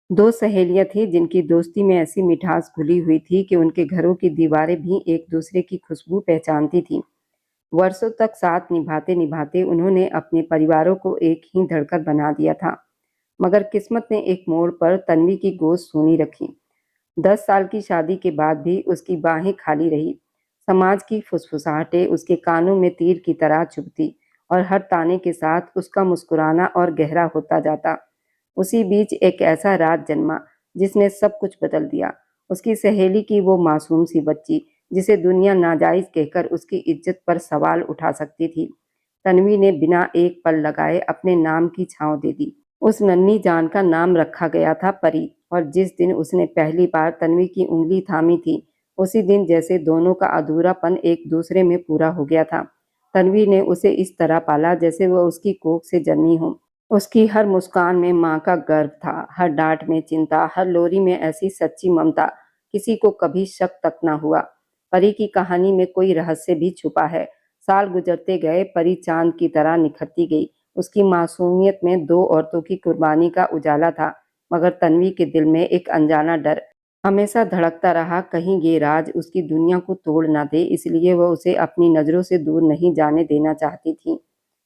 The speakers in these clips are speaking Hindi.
दो सहेलियां थीं जिनकी दोस्ती में ऐसी मिठास घुली हुई थी कि उनके घरों की दीवारें भी एक दूसरे की खुशबू पहचानती थीं। वर्षों तक साथ निभाते निभाते उन्होंने अपने परिवारों को एक ही धड़कन बना दिया था। मगर किस्मत ने एक मोड़ पर तन्वी की गोद सूनी रखी। 10 साल की शादी के बाद भी उसकी बाहें खाली रही। समाज की फुसफुसाहटें उसके कानों में तीर की तरह चुभती और हर ताने के साथ उसका मुस्कुराना और गहरा होता जाता। उसी बीच एक ऐसा राज जन्मा जिसने सब कुछ बदल दिया। उसकी सहेली की वो मासूम सी बच्ची जिसे दुनिया नाजायज कहकर उसकी इज्जत पर सवाल उठा सकती थी, तन्वी ने बिना एक पल लगाए अपने नाम की छांव दे दी। उस नन्ही जान का नाम रखा गया था परी। और जिस दिन उसने पहली बार तन्वी की उंगली थामी थी, उसी दिन जैसे दोनों का अधूरापन एक दूसरे में पूरा हो गया था। तन्वी ने उसे इस तरह पाला जैसे वह उसकी कोख से जन्मी हो। उसकी हर मुस्कान में माँ का गर्व था, हर डांट में चिंता, हर लोरी में ऐसी सच्ची ममता, किसी को कभी शक तक न हुआ। परी की कहानी में कोई रहस्य भी छुपा है। साल गुजरते गए, परी चांद की तरह निखरती गई। उसकी मासूमियत में दो औरतों की कुर्बानी का उजाला था, मगर तन्वी के दिल में एक अनजाना डर हमेशा धड़कता रहा, कहीं ये राज उसकी दुनिया को तोड़ ना दे, इसलिए वह उसे अपनी नजरों से दूर नहीं जाने देना चाहती थी।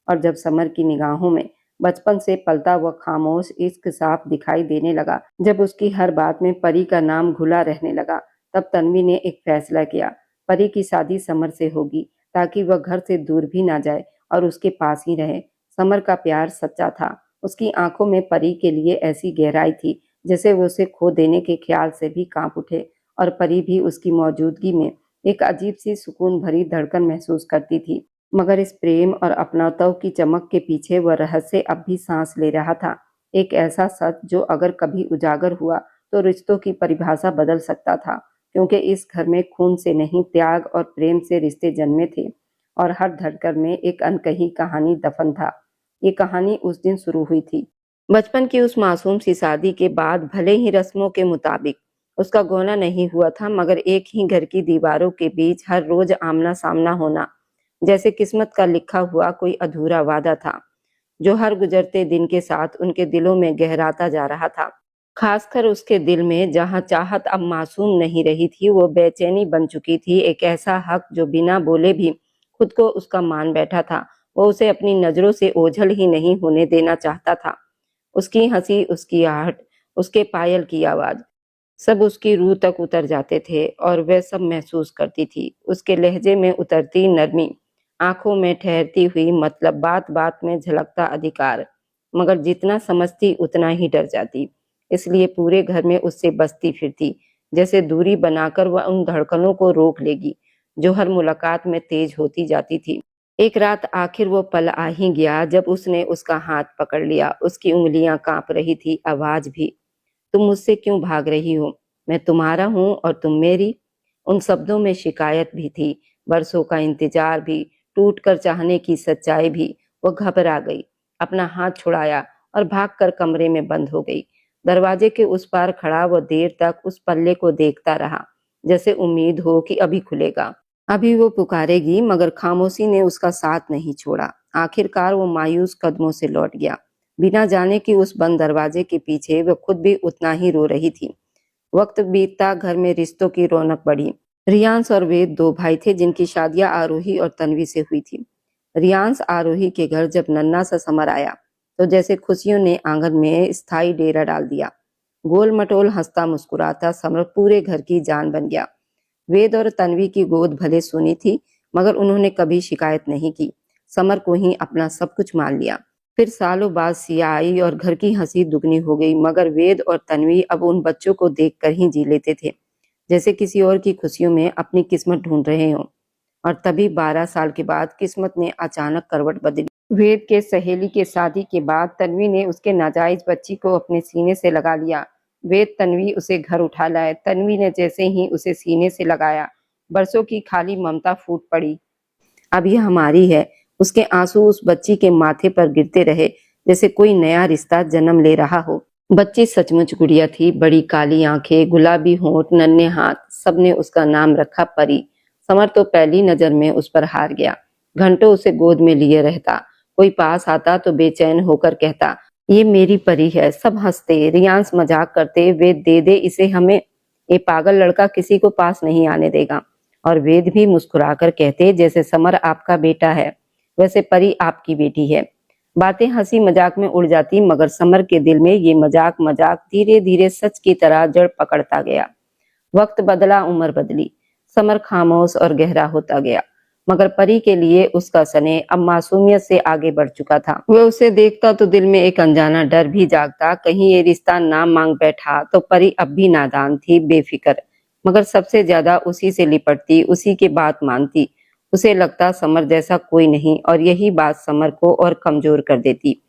और जब समर की निगाहों में बचपन से पलता हुआ खामोश इश्क साफ दिखाई देने लगा, जब उसकी हर बात में परी का नाम घुला रहने लगा, तब तन्वी ने एक फैसला किया। परी की शादी समर से होगी, ताकि वह घर से दूर भी ना जाए और उसके पास ही रहे। समर का प्यार सच्चा था। उसकी आंखों में परी के लिए ऐसी गहराई थी जैसे वो उसे खो देने के ख्याल से भी कांप उठे। और परी भी उसकी मौजूदगी में एक अजीब सी सुकून भरी धड़कन महसूस करती थी। मगर इस प्रेम और अपनातव की चमक के पीछे वह रहस्य अब भी सांस ले रहा था। एक ऐसा सच जो अगर कभी उजागर हुआ तो रिश्तों की परिभाषा बदल सकता था, क्योंकि इस घर में खून से नहीं, त्याग और प्रेम से रिश्ते जन्मे थे। और हर धड़कन में एक अनकही कहानी दफन था। ये कहानी उस दिन शुरू हुई थी, बचपन की उस मासूम सी शादी के बाद। भले ही रस्मों के मुताबिक उसका गोना नहीं हुआ था, मगर एक ही घर की दीवारों के बीच हर रोज आमना सामना होना जैसे किस्मत का लिखा हुआ कोई अधूरा वादा था, जो हर गुजरते दिन के साथ उनके दिलों में गहराता जा रहा था। खासकर उसके दिल में, जहां चाहत अब मासूम नहीं रही थी, वो बेचैनी बन चुकी थी। एक ऐसा हक जो बिना बोले भी खुद को उसका मान बैठा था। वो उसे अपनी नजरों से ओझल ही नहीं होने देना चाहता था। उसकी हंसी, उसकी आहट, उसके पायल की आवाज, सब उसकी रूह तक उतर जाते थे और वह सब महसूस करती थी। उसके लहजे में उतरती नरमी, आंखों में ठहरती हुई मतलब, बात बात में झलकता अधिकार। मगर जितना समझती उतना ही डर जाती, इसलिए पूरे घर में उससे बसती फिरती, जैसे दूरी बनाकर वह उन धड़कनों को रोक लेगी जो हर मुलाकात में तेज होती जाती थी। एक रात आखिर वो पल आ ही गया जब उसने उसका हाथ पकड़ लिया। उसकी उंगलियां कांप रही थी, आवाज भी। तुम मुझसे क्यों भाग रही हो? मैं तुम्हारा हूं और तुम मेरी। उन शब्दों में शिकायत भी थी, बरसों का इंतजार भी, टूट कर चाहने की सच्चाई भी। वो घबरा गई, अपना हाथ छुड़ाया और भागकर कमरे में बंद हो गई। दरवाजे के उस पार खड़ा वो देर तक उस पल्ले को देखता रहा, जैसे उम्मीद हो कि अभी खुलेगा, अभी वो पुकारेगी। मगर खामोशी ने उसका साथ नहीं छोड़ा। आखिरकार वो मायूस कदमों से लौट गया, बिना जाने कि उस बंद दरवाजे के पीछे वह खुद भी उतना ही रो रही थी। वक्त बीतता, घर में रिश्तों की रौनक बढ़ी। रियांश और वेद दो भाई थे जिनकी शादियां आरोही और तन्वी से हुई थी। रियांश आरोही के घर जब नन्हा सा समर आया, तो जैसे खुशियों ने आंगन में स्थायी डेरा डाल दिया। गोल मटोल, हंसता मुस्कुराता समर पूरे घर की जान बन गया। वेद और तन्वी की गोद भले सुनी थी, मगर उन्होंने कभी शिकायत नहीं की। समर को ही अपना सब कुछ मान लिया। फिर सालों बाद सिया आई और घर की हंसी दुगनी हो गई, मगर वेद और तन्वी अब उन बच्चों को देखकर ही जी लेते थे, जैसे किसी और की खुशियों में अपनी किस्मत ढूंढ रहे हों। और तभी 12 साल के बाद किस्मत ने अचानक करवट बदली। वेद के सहेली के शादी के बाद तन्वी ने उसके नाजायज बच्ची को अपने सीने से लगा लिया। वेद तन्वी उसे घर उठा लाए। तन्वी ने जैसे ही उसे सीने से लगाया, बरसों की खाली ममता फूट पड़ी। अब यह हमारी है। उसके आंसू उस बच्ची के माथे पर गिरते रहे, जैसे कोई नया रिश्ता जन्म ले रहा हो। बच्ची सचमुच गुड़िया थी, बड़ी काली आंखें, गुलाबी होंठ, नन्हे हाथ, सबने उसका नाम रखा परी। समर तो पहली नजर में उस पर हार गया। घंटों उसे गोद में लिए रहता। कोई पास आता तो बेचैन होकर कहता, ये मेरी परी है। सब हंसते, रियांस मजाक करते, वेद दे दे इसे हमें, ये पागल लड़का किसी को पास नहीं आने देगा। और वेद भी मुस्कुराकर कहते, जैसे समर आपका बेटा है वैसे परी आपकी बेटी है। बातें हंसी मजाक में उड़ जाती, मगर समर के दिल में ये मजाक मजाक धीरे धीरे सच की तरह जड़ पकड़ता गया। वक्त बदला, उम्र बदली, समर खामोश और गहरा होता गया, मगर परी के लिए उसका स्नेह अब मासूमियत से आगे बढ़ चुका था। वह उसे देखता तो दिल में एक अनजाना डर भी जागता, कहीं ये रिश्ता ना मांग बैठा तो परी अब भी नादान थी, बेफिक्र, मगर सबसे ज्यादा उसी से लिपटती, उसी की बात मानती। उसे लगता समर जैसा कोई नहीं, और यही बात समर को और कमजोर कर देती।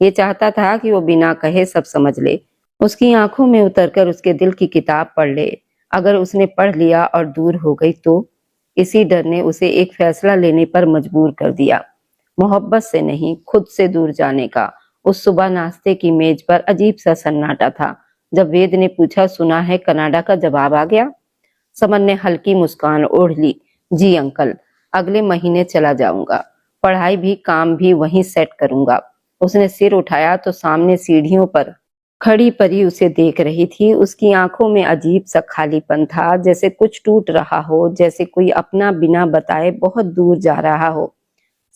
ये चाहता था कि वो बिना कहे सब समझ ले, उसकी आंखों में उतरकर उसके दिल की किताब पढ़ ले। अगर उसने पढ़ लिया और दूर हो गई तो? इसी डर ने उसे एक फैसला लेने पर मजबूर कर दिया, मोहब्बत से नहीं, खुद से दूर जाने का। उस सुबह नाश्ते की मेज पर अजीब सा सन्नाटा था। जब वेद ने पूछा, सुना है कनाडा का जवाब आ गया? समर ने हल्की मुस्कान ओढ़ ली। जी अंकल, अगले महीने चला जाऊंगा, पढ़ाई भी काम भी वहीं सेट करूंगा। उसने सिर उठाया तो सामने सीढ़ियों पर खड़ी परी उसे देख रही थी। उसकी आंखों में अजीब सा खालीपन था, जैसे कुछ टूट रहा हो, जैसे कोई अपना बिना बताए बहुत दूर जा रहा हो।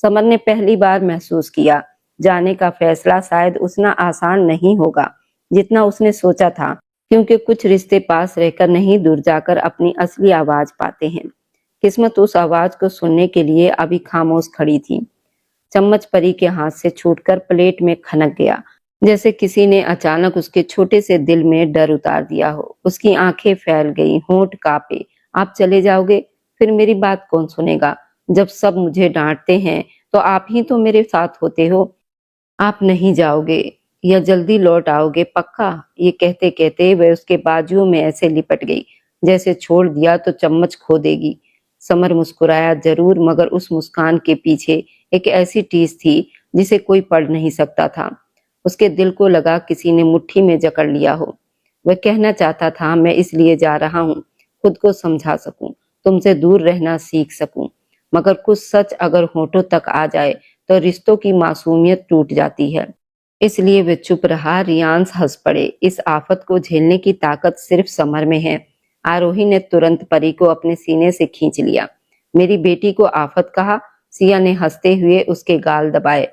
समर ने पहली बार महसूस किया, जाने का फैसला शायद उतना आसान नहीं होगा जितना उसने सोचा था, क्योंकि कुछ रिश्ते पास रहकर नहीं, दूर जाकर अपनी असली आवाज पाते हैं। किस्मत उस आवाज को सुनने के लिए अभी खामोश खड़ी थी। चम्मच परी के हाथ से छूटकर प्लेट में खनक गया, जैसे किसी ने अचानक उसके छोटे से दिल में डर उतार दिया हो। उसकी आंखें फैल गई, होंठ कांपे। आप चले जाओगे? फिर मेरी बात कौन सुनेगा? जब सब मुझे डांटते हैं तो आप ही तो मेरे साथ होते हो। आप नहीं जाओगे या जल्दी लौट आओगे पक्का? ये कहते कहते वह उसके बाजुओं में ऐसे लिपट गई जैसे छोड़ दिया तो चम्मच खो देगी। समर मुस्कुराया जरूर, मगर उस मुस्कान के पीछे एक ऐसी टीस थी जिसे कोई पढ़ नहीं सकता था। उसके दिल को लगा किसी ने मुट्ठी में जकड़ लिया हो। वह कहना चाहता था, मैं इसलिए जा रहा हूँ, खुद को समझा सकूं, तुमसे दूर रहना सीख सकूं। मगर कुछ सच अगर होठों तक आ जाए तो रिश्तों की मासूमियत टूट जाती है। इसलिए वे चुप रहा। रियांस हंस पड़े। इस आफत को झेलने की ताकत सिर्फ समर में है। आरोही ने तुरंत परी को अपने सीने से खींच लिया। मेरी बेटी को आफत कहा? सिया ने हंसते हुए उसके गाल दबाए।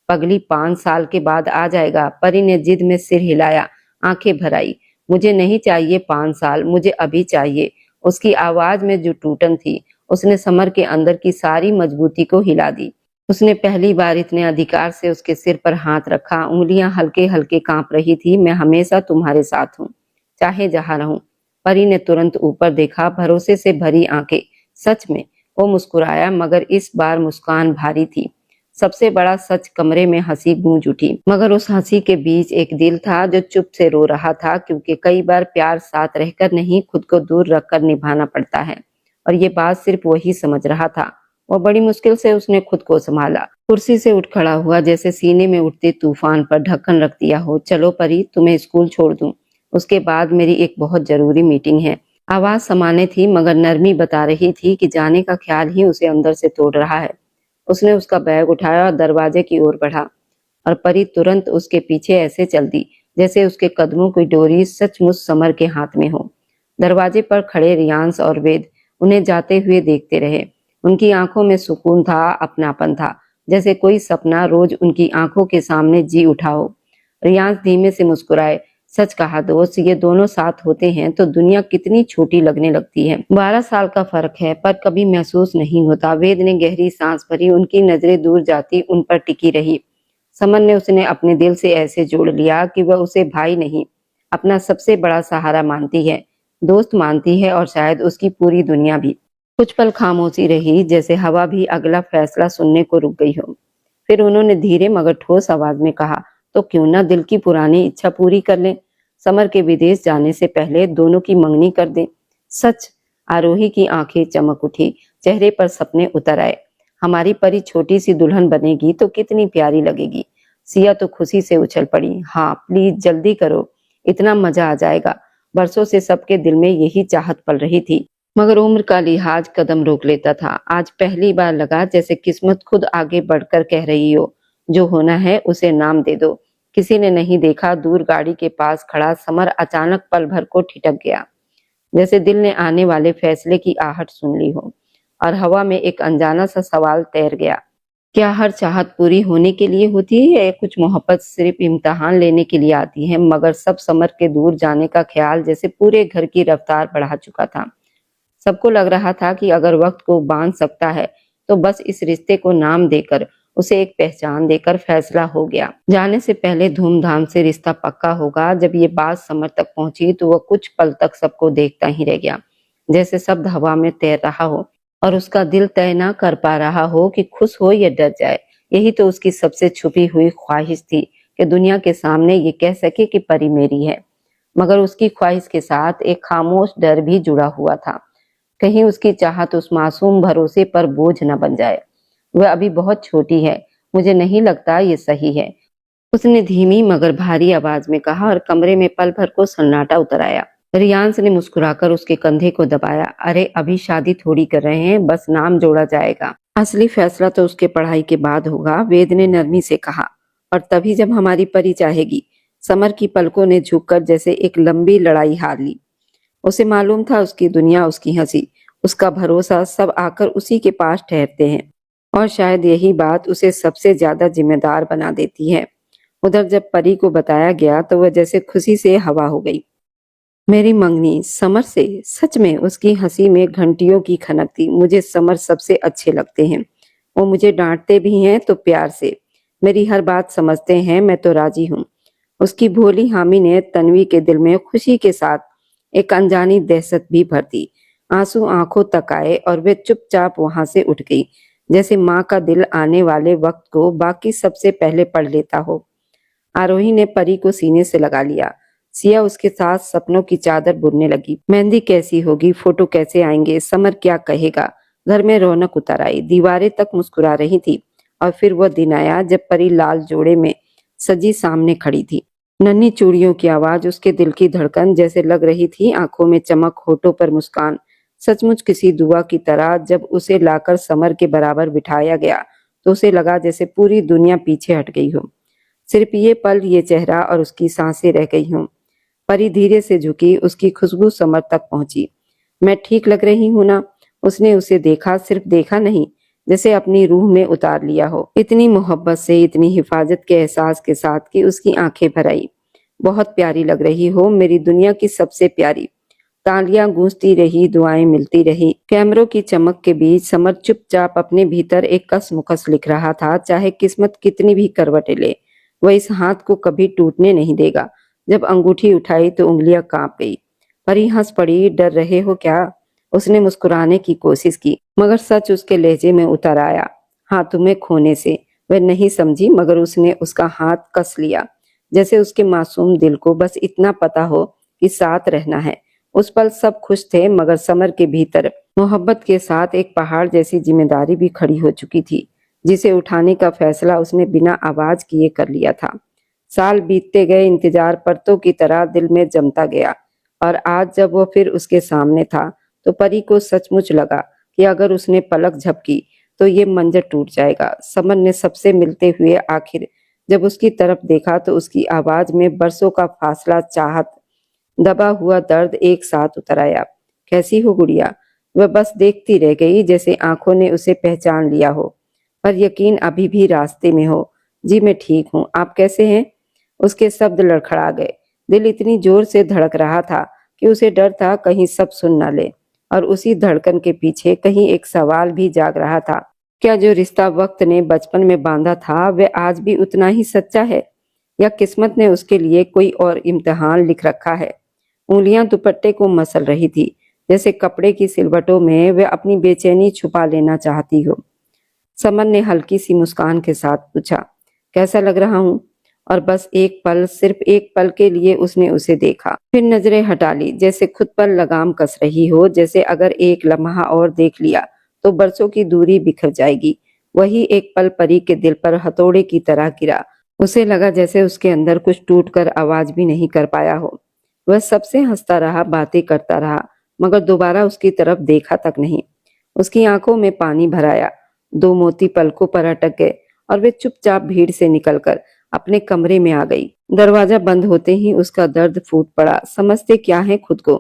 पगली 5 साल के बाद आ जाएगा। परी ने जिद में सिर हिलाया, आंखें भर आई। मुझे नहीं चाहिए 5 साल, मुझे अभी चाहिए। उसकी आवाज में जो टूटन थी, उसने समर के अंदर की सारी मजबूती को हिला दी। उसने पहली बार इतने अधिकार से उसके सिर पर हाथ रखा। उंगलियां हल्के हल्के कांप रही थी। मैं हमेशा तुम्हारे साथ हूँ, चाहे जहां रहूं। परी ने तुरंत ऊपर देखा, भरोसे से भरी आंखें। सच में? वो मुस्कुराया, मगर इस बार मुस्कान भारी थी। सबसे बड़ा सच, कमरे में हंसी गूंज उठी, मगर उस हंसी के बीच एक दिल था जो चुप से रो रहा था, क्योंकि कई बार प्यार साथ रहकर नहीं, खुद को दूर रखकर निभाना पड़ता है। और ये बात सिर्फ वही समझ रहा था। और बड़ी मुश्किल से उसने खुद को संभाला। कुर्सी से उठ खड़ा हुआ, जैसे सीने में उठते तूफान पर ढक्कन रख दिया हो। चलो परी, तुम्हें स्कूल छोड़ दूं, उसके बाद मेरी एक बहुत जरूरी मीटिंग है। आवाज समाने थी, मगर नरमी बता रही थी कि जाने का ख्याल ही उसे अंदर से तोड़ रहा है। उसने उसका बैग उठाया और दरवाजे की ओर बढ़ा, और परी तुरंत उसके पीछे ऐसे चल दी जैसे उसके कदमों की डोरी सचमुच समर के हाथ में हो। दरवाजे पर खड़े रियांस और वेद उन्हें जाते हुए देखते रहे। उनकी आंखों में सुकून था, अपनापन था, जैसे कोई सपना रोज उनकी आंखों के सामने जी उठा हो। रियांस धीमे से मुस्कुराए। सच कहा दोस्त, ये दोनों साथ होते हैं तो दुनिया कितनी छोटी लगने लगती है। 12 साल का फर्क है, पर कभी महसूस नहीं होता। वेद ने गहरी सांस भरी। उनकी नजरें दूर जाती उन पर टिकी रही। समर ने उसने अपने दिल से ऐसे जोड़ लिया कि वह उसे भाई नहीं, अपना सबसे बड़ा सहारा मानती है, दोस्त मानती है, और शायद उसकी पूरी दुनिया भी। कुछ पल खामोशी रही, जैसे हवा भी अगला फैसला सुनने को रुक गई हो। फिर उन्होंने धीरे मगर ठोस आवाज में कहा, तो क्यों ना दिल की पुरानी इच्छा पूरी कर लें। समर के विदेश जाने से पहले दोनों की मंगनी कर दें। सच? आरोही की आंखें चमक उठी, चेहरे पर सपने उतर आए। हमारी परी छोटी सी दुल्हन बनेगी तो कितनी प्यारी लगेगी। सिया तो खुशी से उछल पड़ी। हाँ प्लीज जल्दी करो, इतना मजा आ जाएगा। बरसों से सबके दिल में यही चाहत पल रही थी, मगर उम्र का लिहाज कदम रोक लेता था। आज पहली बार लगा जैसे किस्मत खुद आगे बढ़कर कह रही हो, जो होना है उसे नाम दे दो। किसी ने नहीं देखा, दूर गाड़ी के पास खड़ा समर अचानक पल भर को ठिठक गया, जैसे दिल ने आने वाले फैसले की आहट सुन ली हो, और हवा में एक अनजाना सा सवाल तैर गया। क्या हर चाहत पूरी होने के लिए होती है, या कुछ मोहब्बत सिर्फ इम्तिहान लेने के लिए आती है? मगर सब समर के दूर जाने का ख्याल जैसे पूरे घर की रफ्तार बढ़ा चुका था। सबको लग रहा था कि अगर वक्त को बांध सकता है तो बस इस रिश्ते को नाम देकर, उसे एक पहचान देकर फैसला हो गया। जाने से पहले धूमधाम से रिश्ता पक्का होगा। जब ये बात समर तक पहुंची तो वह कुछ पल तक सबको देखता ही रह गया, जैसे शब्द हवा में तैर रहा हो और उसका दिल तय ना कर पा रहा हो कि खुश हो या डर जाए। यही तो उसकी सबसे छुपी हुई ख्वाहिश थी कि दुनिया के सामने ये कह सके कि परी मेरी है। मगर उसकी ख्वाहिश के साथ एक खामोश डर भी जुड़ा हुआ था, कहीं उसकी चाहत उस मासूम भरोसे पर बोझ न बन जाए। वह अभी बहुत छोटी है, मुझे नहीं लगता ये सही है, उसने धीमी मगर भारी आवाज में कहा, और कमरे में पल भर को सन्नाटा उतर आया। रियांश ने मुस्कुराकर उसके कंधे को दबाया। अरे अभी शादी थोड़ी कर रहे हैं, बस नाम जोड़ा जाएगा, असली फैसला तो उसके पढ़ाई के बाद होगा, वेद ने नरमी से कहा। और तभी जब हमारी परी चाहेगी। समर की पलकों ने झुककर जैसे एक लंबी लड़ाई हार ली। उसे मालूम था उसकी दुनिया, उसकी हंसी, उसका भरोसा सब आकर उसी के पास ठहरते हैं, और शायद यही बात उसे सबसे ज्यादा जिम्मेदार बना देती है। उधर जब परी को बताया गया तो वह जैसे खुशी से हवा हो गई। मेरी मंगनी समर से? सच में? उसकी हंसी में घंटियों की खनक थी। मुझे समर सबसे अच्छे लगते हैं, वो मुझे डांटते भी हैं तो प्यार से, मेरी हर बात समझते हैं, मैं तो राजी हूँ। उसकी भोली हामी ने तन्वी के दिल में खुशी के साथ एक अनजानी दहशत भी भर दी। आंसू आंखों तक आए और वे चुपचाप वहां से उठ गई, जैसे माँ का दिल आने वाले वक्त को बाकी सबसे पहले पढ़ लेता हो। आरोही ने परी को सीने से लगा लिया। सिया उसके साथ सपनों की चादर बुनने लगी। मेहंदी कैसी होगी, फोटो कैसे आएंगे, समर क्या कहेगा। घर में रौनक उतर आई, दीवारें तक मुस्कुरा रही थी। और फिर वह दिन आया जब परी लाल जोड़े में सजी सामने खड़ी थी। नन्ही चूड़ियों की आवाज, उसके दिल की धड़कन जैसे लग रही थी, आंखों में चमक, होठों पर मुस्कान, सचमुच किसी दुआ की तरह। जब उसे लाकर समर के बराबर बिठाया गया तो उसे लगा जैसे पूरी दुनिया पीछे हट गई हो, सिर्फ ये पल, ये चेहरा और उसकी सांसें रह गई हों। परी धीरे से झुकी, उसकी खुशबू समर तक पहुंची। मैं ठीक लग रही हूं ना? उसने उसे देखा, सिर्फ देखा नहीं, जैसे अपनी रूह में उतार लिया हो, इतनी मोहब्बत से, इतनी हिफाजत के एहसास के साथ कि उसकी आंखें भर आई। बहुत प्यारी लग रही हो, मेरी दुनिया की सबसे प्यारी। तालियां गूंजती रही, दुआएं मिलती रही। कैमरों की चमक के बीच समर चुपचाप अपने भीतर एक कसमुकस लिख रहा था, चाहे किस्मत कितनी भी करवटें ले, वह इस हाथ को कभी टूटने नहीं देगा। जब अंगूठी उठाई तो उंगलियां कांप गई। परी हंस पड़ी। डर रहे हो क्या? उसने मुस्कुराने की कोशिश की, मगर सच उसके लहजे में उतर आया। हाँ, तुम्हें खोने से। वह नहीं समझी, मगर उसने उसका हाथ कस लिया, जैसे उसके मासूम दिल को बस इतना पता हो कि साथ रहना है। उस पल सब खुश थे, मगर समर के भीतर मोहब्बत के साथ एक पहाड़ जैसी जिम्मेदारी भी खड़ी हो चुकी थी, जिसे उठाने का फैसला उसने बिना आवाज किए कर लिया था। साल बीतते गए, इंतजार परतों की तरह दिल में जमता गया, और आज जब वो फिर उसके सामने था तो परी को सचमुच लगा कि अगर उसने पलक झपकी तो ये मंजर टूट जाएगा। समर ने सबसे मिलते हुए आखिर जब उसकी तरफ देखा तो उसकी आवाज में बरसों का फासला, चाहत, दबा हुआ दर्द एक साथ उतर आया। कैसी हो गुड़िया? वह बस देखती रह गई, जैसे आंखों ने उसे पहचान लिया हो, पर यकीन अभी भी रास्ते में हो। जी मैं ठीक हूँ, आप कैसे हैं? उसके शब्द लड़खड़ा गए। दिल इतनी जोर से धड़क रहा था कि उसे डर था कहीं सब सुन न ले, और उसी धड़कन के पीछे कहीं एक सवाल भी जाग रहा था, क्या जो रिश्ता वक्त ने बचपन में बांधा था वह आज भी उतना ही सच्चा है, या किस्मत ने उसके लिए कोई और इम्तिहान लिख रखा है। उंगलियां दुपट्टे को मसल रही थी, जैसे कपड़े की सिलवटों में वह अपनी बेचैनी छुपा लेना चाहती हो। समर ने हल्की सी मुस्कान के साथ पूछा, कैसा लग रहा हूँ? और बस एक पल, सिर्फ एक पल के लिए उसने उसे देखा, फिर नजरें हटा ली, जैसे खुद पर लगाम कस रही हो, जैसे अगर एक लम्हा और देख लिया तो बरसों की दूरी बिखर जाएगी। वही एक पल परी के दिल पर हथौड़े की तरह गिरा। उसे लगा जैसे उसके अंदर कुछ टूट कर आवाज भी नहीं कर पाया हो। वह सबसे हंसता रहा, बातें करता रहा, मगर दोबारा उसकी तरफ देखा तक नहीं। उसकी आंखों में पानी भर आया, दो मोती पलकों पर अटक गए, और वे चुपचाप भीड़ से निकलकर अपने कमरे में आ गई। दरवाजा बंद होते ही उसका दर्द फूट पड़ा। समझते क्या है खुद को,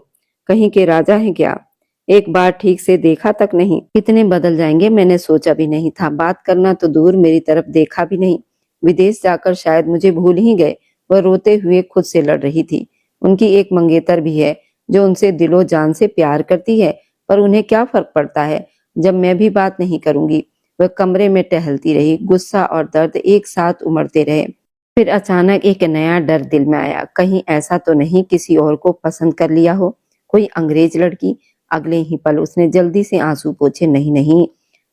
कहीं के राजा हैं क्या? एक बार ठीक से देखा तक नहीं। इतने बदल जाएंगे मैंने सोचा भी नहीं था। बात करना तो दूर, मेरी तरफ देखा भी नहीं। विदेश जाकर शायद मुझे भूल ही गए। वह रोते हुए खुद से लड़ रही थी। उनकी एक मंगेतर भी है जो उनसे दिलो जान से प्यार करती है, पर उन्हें क्या फर्क पड़ता है जब मैं भी बात नहीं करूंगी। वह कमरे में टहलती रही। गुस्सा और दर्द एक साथ उमड़ते रहे। फिर अचानक एक नया डर दिल में आया। कहीं ऐसा तो नहीं किसी और को पसंद कर लिया हो, कोई अंग्रेज लड़की। अगले ही पल उसने जल्दी से आंसू पोंछे। नहीं नहीं,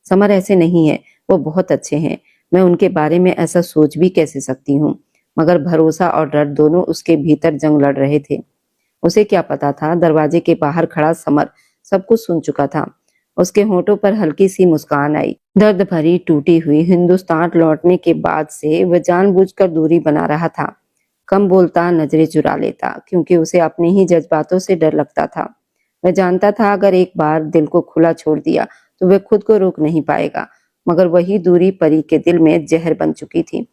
समर ऐसे नहीं है, वो बहुत अच्छे हैं। मैं उनके बारे में ऐसा सोच भी कैसे सकती हूँ? मगर भरोसा और डर दोनों उसके भीतर जंग लड़ रहे थे। उसे क्या पता था दरवाजे के बाहर खड़ा समर सब कुछ सुन चुका था। उसके होठों पर हल्की सी मुस्कान आई। दर्द भरी टूटी हुई। हिंदुस्तान लौटने के बाद से वह जानबूझकर दूरी बना रहा था। कम बोलता, नजरें चुरा लेता, क्योंकि उसे अपने ही जज्बातों से डर लगता था। वह जानता था अगर एक बार दिल को खुला छोड़ दिया तो वह खुद को रोक नहीं पाएगा। मगर वही दूरी परी के दिल में जहर बन चुकी थी।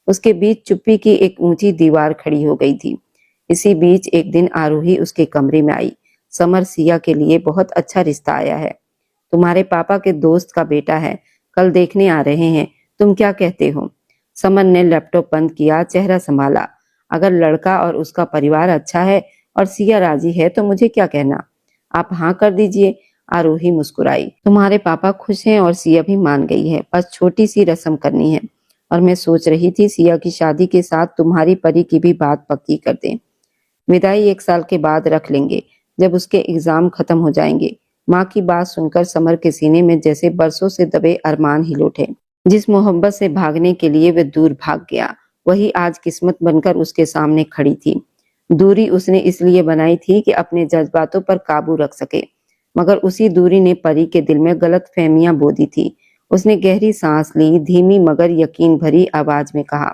उसके बीच चुप्पी की एक ऊंची दीवार खड़ी हो गई थी। इसी बीच एक दिन आरोही उसके कमरे में आई। समर, सिया के लिए बहुत अच्छा रिश्ता आया है। तुम्हारे पापा के दोस्त का बेटा है, कल देखने आ रहे हैं। तुम क्या कहते हो? समर ने लैपटॉप बंद किया, चेहरा संभाला। अगर लड़का और उसका परिवार अच्छा है और सिया राजी है तो मुझे क्या कहना। आप हाँ कर दीजिए। आरोही मुस्कुराई। तुम्हारे पापा खुश हैं और सिया भी मान गई है। बस छोटी सी रस्म करनी है। और मैं सोच रही थी सिया की शादी के साथ तुम्हारी परी की भी बात पक्की कर दें। विदाई 1 साल के बाद रख लेंगे, जब उसके एग्जाम खत्म हो जाएंगे। माँ की बात सुनकर समर के सीने में जैसे बरसों से दबे अरमान हिल उठे। जिस मोहब्बत से भागने के लिए वह दूर भाग गया, वही आज किस्मत बनकर उसके सामने खड़ी थी। दूरी उसने इसलिए बनाई थी कि अपने जज्बातों पर काबू रख सके, मगर उसी दूरी ने परी के दिल में गलत फहमियां बो दी थी। उसने गहरी सांस ली, धीमी मगर यकीन भरी आवाज में कहा,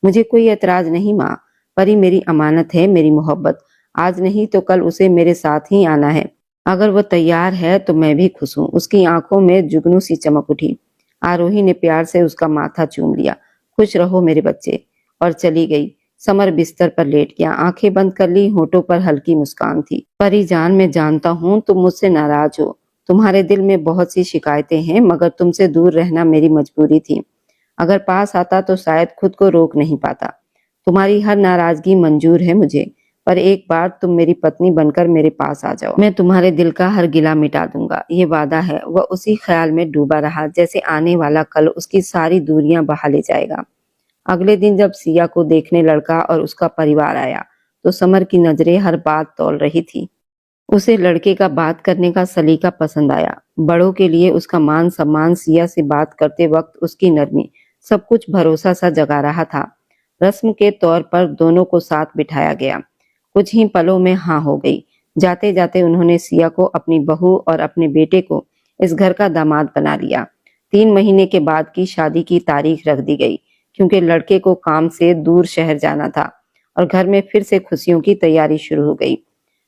मुझे कोई एतराज नहीं माँ। परी मेरी अमानत है, मेरी मोहब्बत। आज नहीं तो कल उसे मेरे साथ ही आना है। अगर वो तैयार है तो मैं भी खुश हूँ। उसकी आंखों में जुगनू सी चमक उठी। आरोही ने प्यार से उसका माथा चूम लिया। खुश रहो मेरे बच्चे। और चली गई। समर बिस्तर पर लेट गया, आंखें बंद कर ली। होठों पर हल्की मुस्कान थी। परी जान, मैं जानता हूँ तुम मुझसे नाराज हो। तुम्हारे दिल में बहुत सी शिकायतें हैं, मगर तुमसे दूर रहना मेरी मजबूरी थी। अगर पास आता तो शायद खुद को रोक नहीं पाता। तुम्हारी हर नाराजगी मंजूर है मुझे, पर एक बार तुम मेरी पत्नी बनकर मेरे पास आ जाओ। मैं तुम्हारे दिल का हर गिला मिटा दूंगा, ये वादा है। वह उसी ख्याल में डूबा रहा जैसे आने वाला कल उसकी सारी दूरियां बहा ले जाएगा। अगले दिन जब सिया को देखने लड़का और उसका परिवार आया तो समर की नजरें हर बात तौल रही थी। उसे लड़के का बात करने का सलीका पसंद आया। बड़ों के लिए उसका मान सम्मान, सिया से बात करते वक्त उसकी नरमी, सब कुछ भरोसा सा जगा रहा था। रस्म के तौर पर दोनों को साथ बिठाया गया। कुछ ही पलों में हाँ हो गई। जाते जाते उन्होंने सिया को अपनी बहू और अपने बेटे को इस घर का दामाद बना लिया। 3 महीने के बाद की शादी की तारीख रख दी गई, क्योंकि लड़के को काम से दूर शहर जाना था और घर में फिर से खुशियों की तैयारी शुरू हो गई।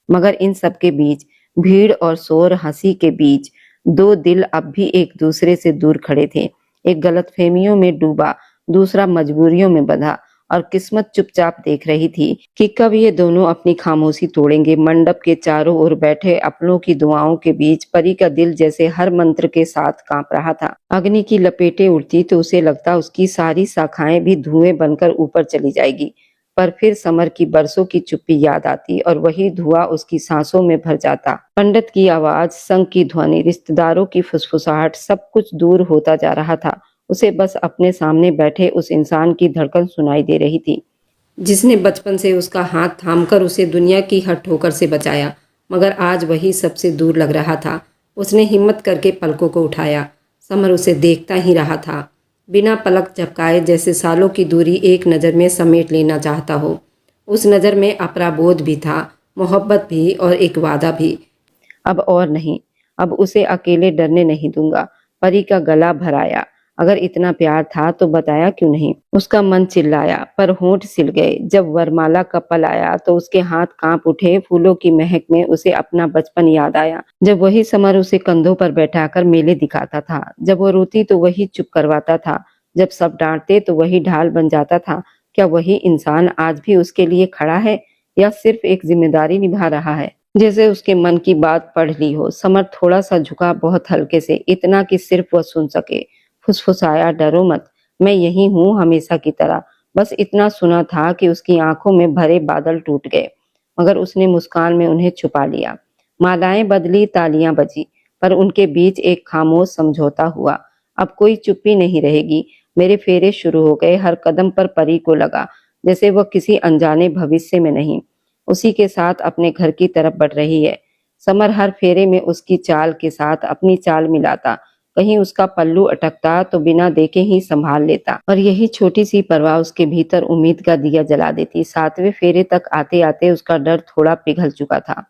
मगर इन सब के बीच, भीड़ और शोर हंसी के बीच, दो दिल अब भी एक दूसरे से दूर खड़े थे। एक गलतफहमियों में डूबा, दूसरा मजबूरियों में बंधा, और किस्मत चुपचाप देख रही थी कि कब ये दोनों अपनी खामोशी तोड़ेंगे। मंडप के चारों ओर बैठे अपनों की दुआओं के बीच परी का दिल जैसे हर मंत्र के साथ कांप रहा था। अग्नि की लपेटें उड़ती तो उसे लगता उसकी सारी शाखाएं भी धुएं बनकर ऊपर चली जाएगी। पर फिर समर की बरसों की चुप्पी याद आती और वही धुआं उसकी सांसों में भर जाता। पंडित की आवाज, संग की ध्वनि, रिश्तेदारों की फुसफुसाहट, सब कुछ दूर होता जा रहा था। उसे बस अपने सामने बैठे उस इंसान की धड़कन सुनाई दे रही थी, जिसने बचपन से उसका हाथ थामकर उसे दुनिया की हर ठोकर से बचाया। मगर आज वही सबसे दूर लग रहा था। उसने हिम्मत करके पलकों को उठाया। समर उसे देखता ही रहा था, बिना पलक झपकाए, जैसे सालों की दूरी एक नज़र में समेट लेना चाहता हो। उस नज़र में अपराबोध भी था, मोहब्बत भी, और एक वादा भी। अब और नहीं, अब उसे अकेले डरने नहीं दूंगा। परी का गला भराया। अगर इतना प्यार था तो बताया क्यों नहीं? उसका मन चिल्लाया, पर होंठ सिल गए। जब वरमाला का पल आया तो उसके हाथ कांप उठे। फूलों की महक में उसे अपना बचपन याद आया, जब वही समर उसे कंधों पर बैठाकर मेले दिखाता था। जब वो रोती तो वही चुप करवाता था, जब सब डांटते तो वही ढाल बन जाता था। क्या वही इंसान आज भी उसके लिए खड़ा है या सिर्फ एक जिम्मेदारी निभा रहा है? जैसे उसके मन की बात पढ़ ली हो। समर थोड़ा सा झुका, बहुत हल्के से, इतना कि सिर्फ वह सुन सके। फुसफुसाया, डरो मत, मैं यही हूँ हमेशा की तरह। बस इतना सुना था कि उसकी आंखों में भरे बादल टूट गए, मगर उसने मुस्कान में उन्हें छुपा लिया। मालाएं बदली, तालियां बजी, पर उनके बीच एक खामोश समझौता हुआ। अब कोई चुप्पी नहीं रहेगी। मेरे फेरे शुरू हो गए। हर कदम पर परी को लगा जैसे वह किसी अनजाने भविष्य में नहीं, उसी के साथ अपने घर की तरफ बढ़ रही है। समर हर फेरे में उसकी चाल के साथ अपनी चाल मिलाता। कहीं उसका पल्लू अटकता तो बिना देखे ही संभाल लेता, और यही छोटी सी परवाह उसके भीतर उम्मीद का दिया जला देती। 7वें फेरे तक आते आते उसका डर थोड़ा पिघल चुका था।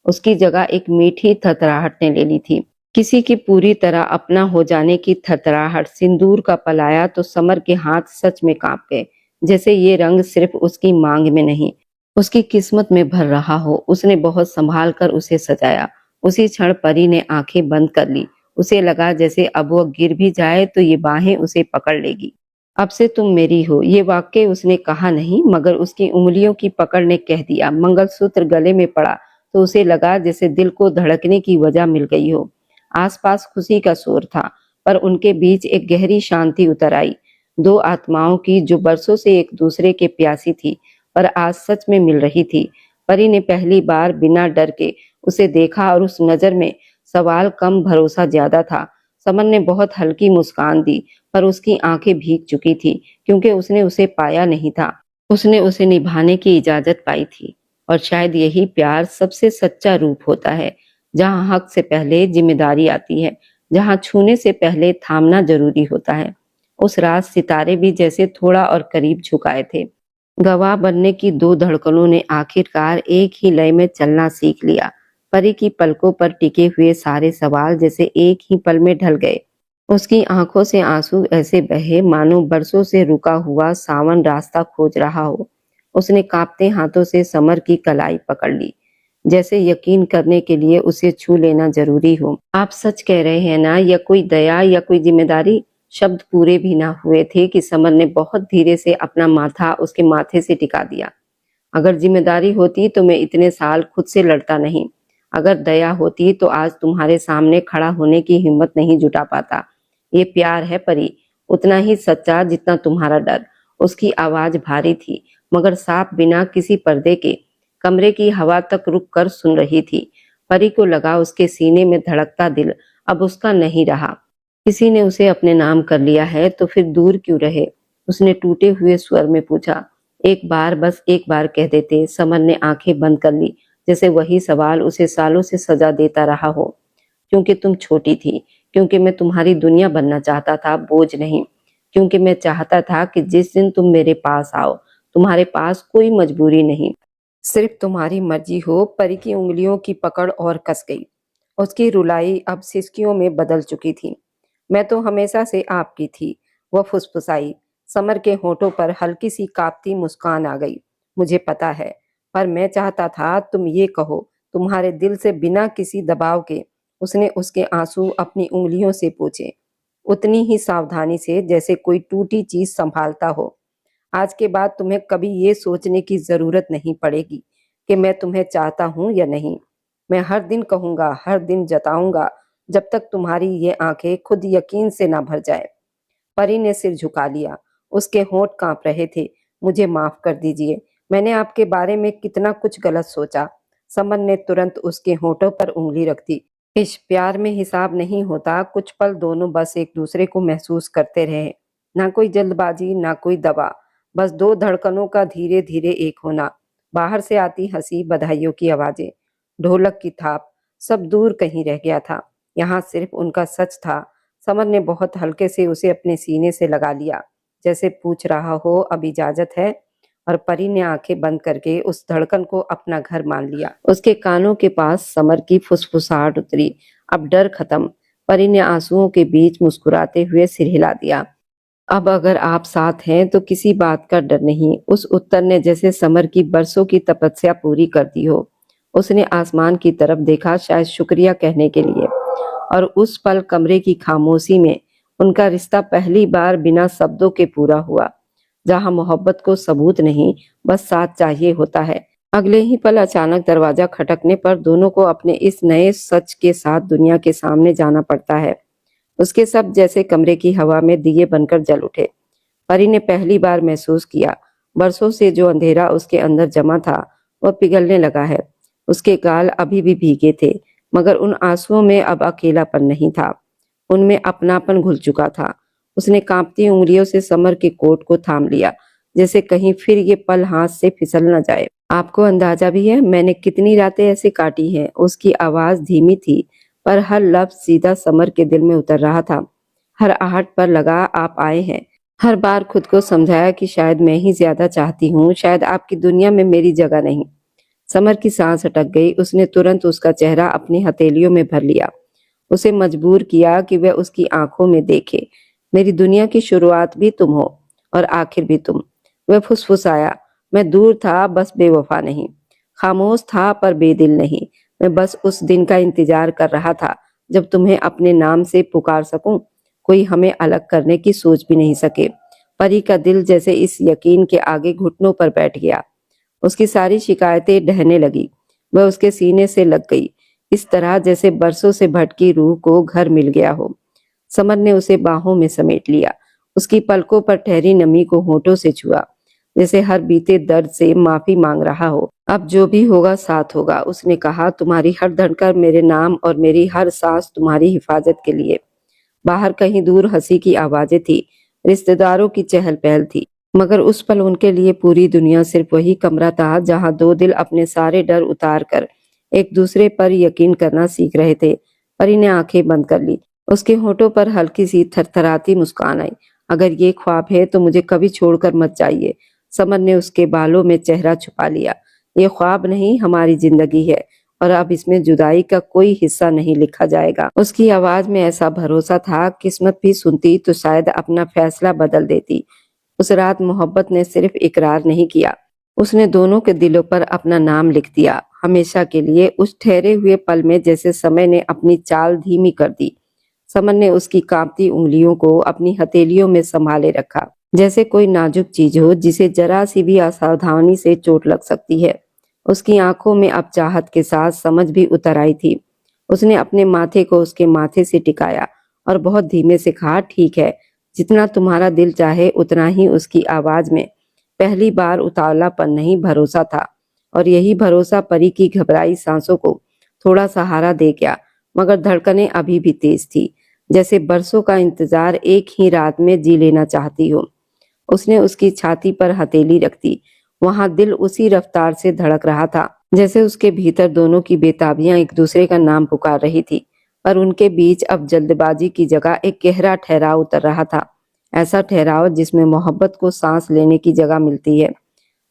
उसकी जगह एक मीठी थरथराहट ने ले ली थी, किसी की पूरी तरह अपना हो जाने की थरथराहट। सिंदूर का पलाया तो समर के हाथ सच में कांप गए, जैसे ये रंग सिर्फ उसकी मांग में नहीं, उसकी किस्मत में भर रहा हो। उसने बहुत संभाल कर उसे सजाया। उसी क्षण परी ने आंखें बंद कर ली। उसे लगा जैसे अब वह गिर भी जाए तो ये बाहें उसे पकड़ लेगी। अब से तुम मेरी हो, ये वाक्य उसने कहा नहीं, मगर उसकी उंगलियों की पकड़ ने कह दिया। मंगलसूत्र गले में पड़ा तो उसे लगा जैसे दिल को धड़कने की वजह मिल गई हो। आसपास खुशी का शोर था, पर उनके बीच एक गहरी शांति उतर आई। दो आत्माओं की जो बरसों से एक दूसरे के प्यासी थी, पर आज सच में मिल रही थी। परी ने पहली बार बिना डर के उसे देखा, और उस नजर में सवाल कम, भरोसा ज्यादा था। समर ने बहुत हल्की मुस्कान दी, पर उसकी आंखें भीग चुकी थी, क्योंकि उसने उसे पाया नहीं था। उसने उसे निभाने की इजाजत पाई थी, और शायद यही प्यार सबसे सच्चा रूप होता है, जहाँ हक से पहले जिम्मेदारी आती है, जहाँ छूने से पहले थामना जरूरी होता है। उस रात सितारे भी जैसे थोड़ा और करीब झुकाए थे। गवाह बनने की दो धड़कनों ने आखिरकार एक ही लय में चलना सीख लिया। परी की पलकों पर टिके हुए सारे सवाल जैसे एक ही पल में ढल गए। उसकी आंखों से आंसू ऐसे बहे मानो बरसों से रुका हुआ सावन रास्ता खोज रहा हो। उसने कांपते हाथों से समर की कलाई पकड़ ली, जैसे यकीन करने के लिए उसे छू लेना जरूरी हो। आप सच कह रहे हैं ना, या कोई दया या कोई जिम्मेदारी? शब्द पूरे भी ना हुए थे कि समर ने बहुत धीरे से अपना माथा उसके माथे से टिका दिया। अगर जिम्मेदारी होती तो मैं इतने साल खुद से लड़ता नहीं। अगर दया होती तो आज तुम्हारे सामने खड़ा होने की हिम्मत नहीं जुटा पाता। ये प्यार है परी, उतना ही सच्चा जितना तुम्हारा डर। उसकी आवाज भारी थी, मगर साफ, बिना किसी पर्दे के। कमरे की हवा तक रुक कर सुन रही थी। परी को लगा उसके सीने में धड़कता दिल अब उसका नहीं रहा। किसी ने उसे अपने नाम कर लिया है तो फिर दूर क्यों रहे? उसने टूटे हुए स्वर में पूछा। एक बार, बस एक बार कह देते। समर ने आंखें बंद कर ली, जैसे वही सवाल उसे सालों से सजा देता रहा हो। क्योंकि तुम छोटी थी, क्योंकि मैं तुम्हारी दुनिया बनना चाहता था, बोझ नहीं। क्योंकि मैं चाहता था कि जिस दिन तुम मेरे पास आओ, तुम्हारे पास कोई मजबूरी नहीं, सिर्फ तुम्हारी मर्जी हो। परी की उंगलियों की पकड़ और कस गई। उसकी रुलाई अब सिसकियों में बदल चुकी थी। मैं तो हमेशा से आपकी थी, वह फुसफुसाई। समर के होठों पर हल्की सी कांपती मुस्कान आ गई। मुझे पता है, पर मैं चाहता था तुम ये कहो, तुम्हारे दिल से, बिना किसी दबाव के। उसने उसके आंसू अपनी उंगलियों से पोंछे, उतनी ही सावधानी से जैसे कोई टूटी चीज संभालता हो। आज के बाद तुम्हें कभी ये सोचने की जरूरत नहीं पड़ेगी कि मैं तुम्हें चाहता हूं या नहीं। मैं हर दिन कहूंगा, हर दिन जताऊंगा, जब तक तुम्हारी ये आंखें खुद यकीन से ना भर जाए। परी ने सिर झुका लिया। उसके होंठ कांप रहे थे। मुझे माफ कर दीजिए, मैंने आपके बारे में कितना कुछ गलत सोचा। समर ने तुरंत उसके होठों पर उंगली रख दी। इस प्यार में हिसाब नहीं होता। कुछ पल दोनों बस एक दूसरे को महसूस करते रहे। ना कोई जल्दबाजी, ना कोई दबा, बस दो धड़कनों का धीरे धीरे एक होना। बाहर से आती हंसी, बधाइयों की आवाजें, ढोलक की थाप, सब दूर कहीं रह गया था। यहाँ सिर्फ उनका सच था। समर ने बहुत हल्के से उसे अपने सीने से लगा लिया, जैसे पूछ रहा हो, अब इजाजत है? और परी ने आंखें बंद करके उस धड़कन को अपना घर मान लिया। उसके कानों के पास समर की फुसफुसाहट उतरी। अब डर खत्म। परी ने आंसुओं के बीच मुस्कुराते हुए सिर हिला दिया। अब अगर आप साथ हैं तो किसी बात का डर नहीं। उस उत्तर ने जैसे समर की बरसों की तपस्या पूरी कर दी हो। उसने आसमान की तरफ देखा, शायद शुक्रिया कहने के लिए। और उस पल कमरे की खामोशी में उनका रिश्ता पहली बार बिना शब्दों के पूरा हुआ। जहाँ मोहब्बत को सबूत नहीं, बस साथ चाहिए होता है। अगले ही पल अचानक दरवाजा खटकने पर दोनों को अपने इस नए सच के साथ दुनिया के सामने जाना पड़ता है। उसके सब जैसे कमरे की हवा में दिए बनकर जल उठे। परी ने पहली बार महसूस किया, बरसों से जो अंधेरा उसके अंदर जमा था वह पिघलने लगा है। उसके गाल अभी भी भीगे थे, मगर उन आंसुओं में अब अकेलापन नहीं था, उनमें अपनापन घुल चुका था। उसने कांपती उंगलियों से समर के कोट को थाम लिया, जैसे कहीं फिर ये पल हाथ से फिसल न जाए। आपको अंदाजा भी है मैंने कितनी रातें ऐसे काटी हैं। उसकी आवाज धीमी थी, पर हर लफ्ज सीधा समर के दिल में उतर रहा था। हर आहट पर लगा आप आए हैं। हर बार खुद को समझाया कि शायद मैं ही ज्यादा चाहती हूँ, शायद आपकी दुनिया में मेरी जगह नहीं। समर की सांस अटक गई। उसने तुरंत उसका चेहरा अपनी हथेलियों में भर लिया, उसे मजबूर किया कि वह उसकी आंखों में देखे। मेरी दुनिया की शुरुआत भी तुम हो और आखिर भी तुम। वह फुसफुसाया, मैं दूर था बस बेवफा नहीं, खामोश था पर बेदिल नहीं। मैं बस उस दिन का इंतजार कर रहा था जब तुम्हें अपने नाम से पुकार सकूं। कोई हमें अलग करने की सोच भी नहीं सके। परी का दिल जैसे इस यकीन के आगे घुटनों पर बैठ गया। उसकी सारी शिकायतें ढहने लगी। वह उसके सीने से लग गई, इस तरह जैसे बरसों से भटकी रूह को घर मिल गया हो। समर ने उसे बाहों में समेट लिया, उसकी पलकों पर ठहरी नमी को होठों से छुआ, जैसे हर बीते दर्द से माफी मांग रहा हो। अब जो भी होगा साथ होगा, उसने कहा। तुम्हारी हर धड़कन मेरे नाम और मेरी हर सांस तुम्हारी हिफाजत के लिए। बाहर कहीं दूर हंसी की आवाजें थी, रिश्तेदारों की चहल पहल थी, मगर उस पल उनके लिए पूरी दुनिया सिर्फ वही कमरा था जहां दो दिल अपने सारे डर उतार कर एक दूसरे पर यकीन करना सीख रहे थे। परी ने आंखें बंद कर ली। उसके होठों पर हल्की सी थरथराती मुस्कान आई। अगर ये ख्वाब है तो मुझे कभी छोड़कर मत जाइए। समर ने उसके बालों में चेहरा छुपा लिया। ये ख्वाब नहीं, हमारी जिंदगी है, और अब इसमें जुदाई का कोई हिस्सा नहीं लिखा जाएगा। उसकी आवाज में ऐसा भरोसा था, किस्मत भी सुनती तो शायद अपना फैसला बदल देती। उस रात मोहब्बत ने सिर्फ इकरार नहीं किया, उसने दोनों के दिलों पर अपना नाम लिख दिया, हमेशा के लिए। उस ठहरे हुए पल में जैसे समय ने अपनी चाल धीमी कर दी। समर ने उसकी कांपती उंगलियों को अपनी हथेलियों में संभाले रखा, जैसे कोई नाजुक चीज हो जिसे जरा सी भी असावधानी से चोट लग सकती है। उसकी आंखों में अब चाहत के साथ समझ भी उतर आई थी। उसने अपने माथे को उसके माथे से टिकाया और बहुत धीमे से कहा, ठीक है, जितना तुम्हारा दिल चाहे उतना ही। उसकी आवाज में पहली बार उतावलापन नहीं, भरोसा था, और यही भरोसा परी की घबराई सांसों को थोड़ा सहारा दे गया। मगर धड़कनें अभी भी तेज थी, जैसे बरसों का इंतजार एक ही रात में जी लेना चाहती हो। उसने उसकी छाती पर हथेली रख दी। वहां दिल उसी रफ्तार से धड़क रहा था, जैसे उसके भीतर दोनों की बेताबियां एक दूसरे का नाम पुकार रही थी। पर उनके बीच अब जल्दबाजी की जगह एक गहरा ठहराव उतर रहा था, ऐसा ठहराव जिसमें मोहब्बत को सांस लेने की जगह मिलती है।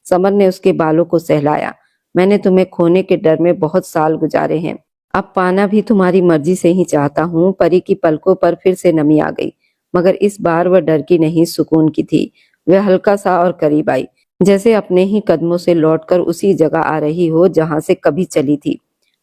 समर ने उसके बालों को सहलाया। मैंने तुम्हें खोने के डर में बहुत साल गुजारे हैं, अब पाना भी तुम्हारी मर्जी से ही चाहता हूँ। परी की पलकों पर फिर से नमी आ गई, मगर इस बार वह डर की नहीं, सुकून की थी। वह हल्का सा और करीब आई, जैसे अपने ही कदमों से लौटकर उसी जगह आ रही हो जहां से कभी चली थी।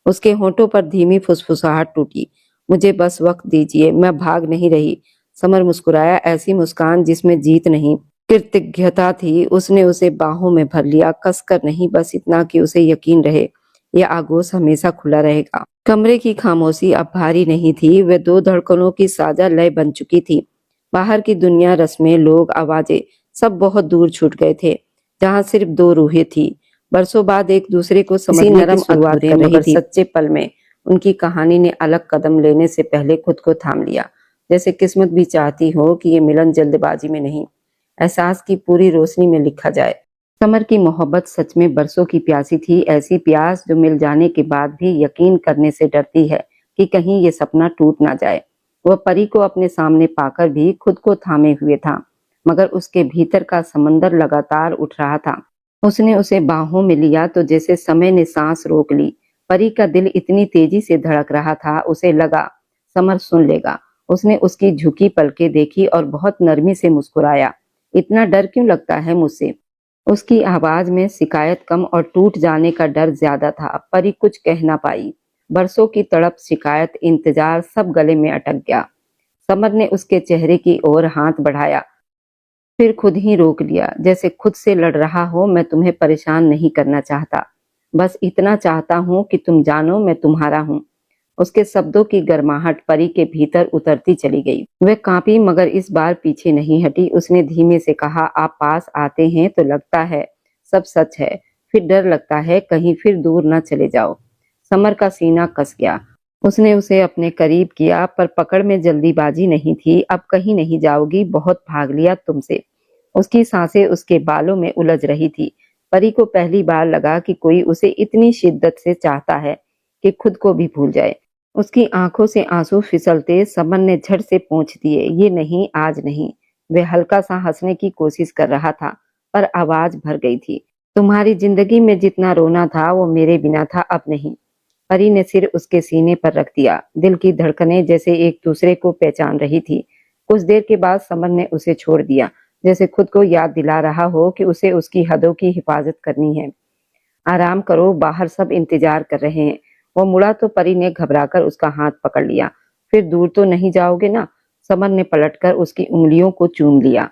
उसके होठों पर धीमी फुसफुसाहट टूटी, मुझे बस वक्त दीजिए, मैं भाग नहीं रही। समर मुस्कुराया, ऐसी मुस्कान जिसमें जीत नहीं, कृतज्ञता थी। उसने उसे बाहों में भर लिया, कसकर नहीं, बस इतना कि उसे यकीन रहे यह आगोश हमेशा खुला रहेगा। कमरे की खामोशी अब भारी नहीं थी, वह दो धड़कनों की साझा लय बन चुकी थी। बाहर की दुनिया, रस्में, लोग, आवाजें सब बहुत दूर छूट गए थे। जहां सिर्फ दो रूहें थी, बरसों बाद एक दूसरे को समझने की शुरुआत कर रही थी। सच्चे पल में उनकी कहानी ने अलग कदम लेने से पहले खुद को थाम लिया, जैसे किस्मत भी चाहती हो कि ये मिलन जल्दबाजी में नहीं, एहसास की पूरी रोशनी में लिखा जाए। समर की मोहब्बत सच में बरसों की प्यासी थी, ऐसी प्यास जो मिल जाने के बाद भी यकीन करने से डरती है कि कहीं ये सपना टूट ना जाए। वह परी को अपने सामने पाकर भी खुद को थामे हुए था, मगर उसके भीतर का समंदर लगातार उठ रहा था। उसने उसे बाहों में लिया तो जैसे समय ने सांस रोक ली। परी का दिल इतनी तेजी से धड़क रहा था, उसे लगा समर सुन लेगा। उसने उसकी झुकी पलकें देखी और बहुत नरमी से मुस्कुराया, इतना डर क्यों लगता है मुझसे? उसकी आवाज में शिकायत कम और टूट जाने का डर ज्यादा था। परी कुछ कह ना पाई। बरसों की तड़प, शिकायत, इंतजार सब गले में अटक गया। समर ने उसके चेहरे की ओर हाथ बढ़ाया, फिर खुद ही रोक लिया, जैसे खुद से लड़ रहा हो। मैं तुम्हें परेशान नहीं करना चाहता, बस इतना चाहता हूँ कि तुम जानो मैं तुम्हारा हूँ। उसके शब्दों की गर्माहट परी के भीतर उतरती चली गई। वह कांपी मगर इस बार पीछे नहीं हटी। उसने धीमे से कहा, आप पास आते हैं तो लगता है सब सच है, फिर डर लगता है कहीं फिर दूर न चले जाओ। समर का सीना कस गया। उसने उसे अपने करीब किया, पर पकड़ में जल्दीबाजी नहीं थी। अब कहीं नहीं जाओगी, बहुत भाग लिया तुमसे। उसकी सांसें उसके बालों में उलझ रही थी। परी को पहली बार लगा कि कोई उसे इतनी शिद्दत से चाहता है कि खुद को भी भूल जाए। उसकी आंखों से आंसू फिसलते समर ने झट से पूछ दिए, ये नहीं, आज नहीं। वह हल्का सा हंसने की कोशिश कर रहा था, पर आवाज भर गई थी। तुम्हारी जिंदगी में जितना रोना था वो मेरे बिना था, अब नहीं। परी ने सिर उसके सीने पर रख दिया। दिल की धड़कनें जैसे एक दूसरे को पहचान रही थी। कुछ देर के बाद समर ने उसे छोड़ दिया, जैसे खुद को याद दिला रहा हो कि उसे उसकी हदों की हिफाजत करनी है। आराम करो, बाहर सब इंतजार कर रहे हैं। वो मुड़ा तो परी ने घबराकर उसका हाथ पकड़ लिया। फिर दूर तो नहीं जाओगे ना? समर ने पलटकर उसकी उंगलियों को चूम लिया।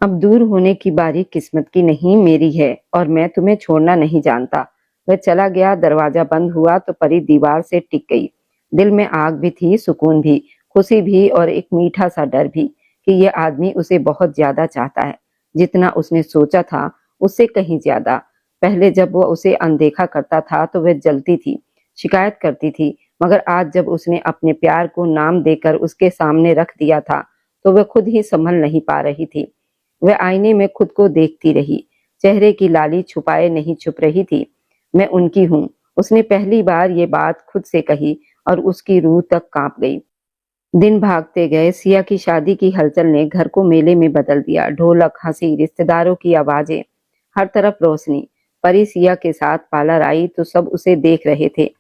अब दूर होने की बारी किस्मत की नहीं, मेरी है, और मैं तुम्हें छोड़ना नहीं जानता। वह चला गया। दरवाजा बंद हुआ तो परी दीवार से टिक गई। दिल में आग भी थी, सुकून भी, खुशी भी, और एक मीठा सा डर भी कि यह आदमी उसे बहुत ज्यादा चाहता है, जितना उसने सोचा था उससे कहीं ज्यादा। पहले जब वह उसे अनदेखा करता था तो वह जलती थी, शिकायत करती थी, मगर आज जब उसने अपने प्यार को नाम देकर उसके सामने रख दिया था तो वह खुद ही संभल नहीं पा रही थी। वह आईने में खुद को देखती रही। चेहरे की लाली छुपाए नहीं छुप रही थी। मैं उनकी हूँ, उसने पहली बार ये बात खुद से कही, और उसकी रूह तक कांप गई। दिन भागते गए। सिया की शादी की हलचल ने घर को मेले में बदल दिया। ढोलक, हंसी, रिश्तेदारों की आवाजें, हर तरफ रोशनी। परी सिया के साथ पार्लर आई तो सब उसे देख रहे थे।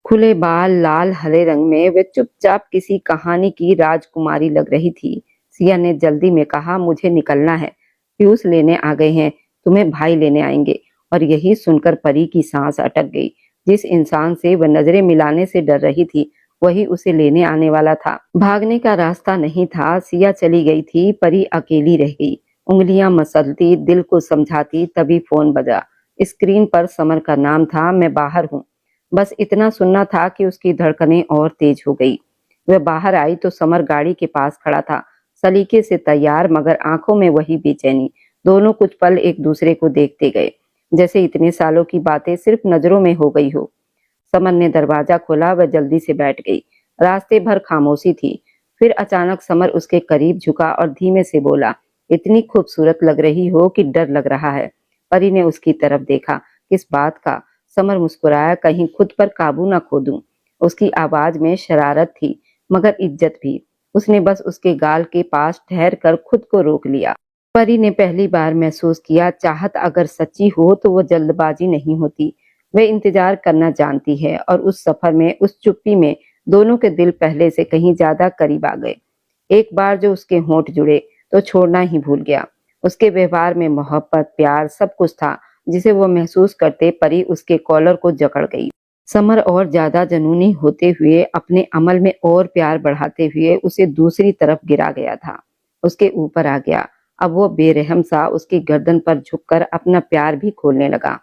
खुले बाल, लाल हरे रंग में वे चुपचाप किसी कहानी की राजकुमारी लग रही थी। सिया ने जल्दी में कहा, मुझे निकलना है, पीयूष लेने आ गए हैं, तुम्हें भाई लेने आएंगे। और यही सुनकर परी की सांस अटक गई। जिस इंसान से वह नजरें मिलाने से डर रही थी वही उसे लेने आने वाला था। भागने का रास्ता नहीं था। सिया चली गई थी, परी अकेली रह गई। उंगलियां मसलती, दिल को समझाती, तभी फोन बजा। स्क्रीन पर समर का नाम था। मैं बाहर हूँ, बस इतना सुनना था कि उसकी धड़कनें और तेज हो गई। वह बाहर आई तो समर गाड़ी के पास खड़ा था, सलीके से तैयार, मगर आंखों में वही बेचैनी। दोनों कुछ पल एक दूसरे को देखते गए, जैसे इतने सालों की बातें सिर्फ नजरों में हो गई हो। समर ने दरवाजा खोला, वह जल्दी से बैठ गई। रास्ते भर खामोशी थी। फिर अचानक समर उसके करीब झुका और धीमे से बोला, इतनी खूबसूरत लग रही हो कि डर लग रहा है। परी ने उसकी तरफ देखा। किस बात का? समर मुस्कुराया, कहीं खुद पर काबू ना खो दूं। उसकी आवाज में शरारत थी, मगर इज्जत भी। उसने बस उसके गाल के पास ठहर कर खुद को रोक लिया। परी ने पहली बार महसूस किया, चाहत अगर सच्ची हो तो वो जल्दबाजी नहीं होती। वह इंतजार करना जानती है, और उस सफर में, उस चुप्पी में दोनों के दिल पहले से कहीं ज्यादा करीब आ गए। एक बार जो उसके होंठ जुड़े तो छोड़ना ही भूल गया। उसके व्यवहार में मोहब्बत, प्यार, सब कुछ था जिसे वो महसूस करते परी उसके कॉलर को जकड़ गई। समर और ज्यादा जुनूनी होते हुए, अपने अमल में और प्यार बढ़ाते हुए उसे दूसरी तरफ गिरा गया था, उसके ऊपर आ गया। अब वो बेरहम सा उसकी गर्दन पर झुककर अपना प्यार भी खोलने लगा।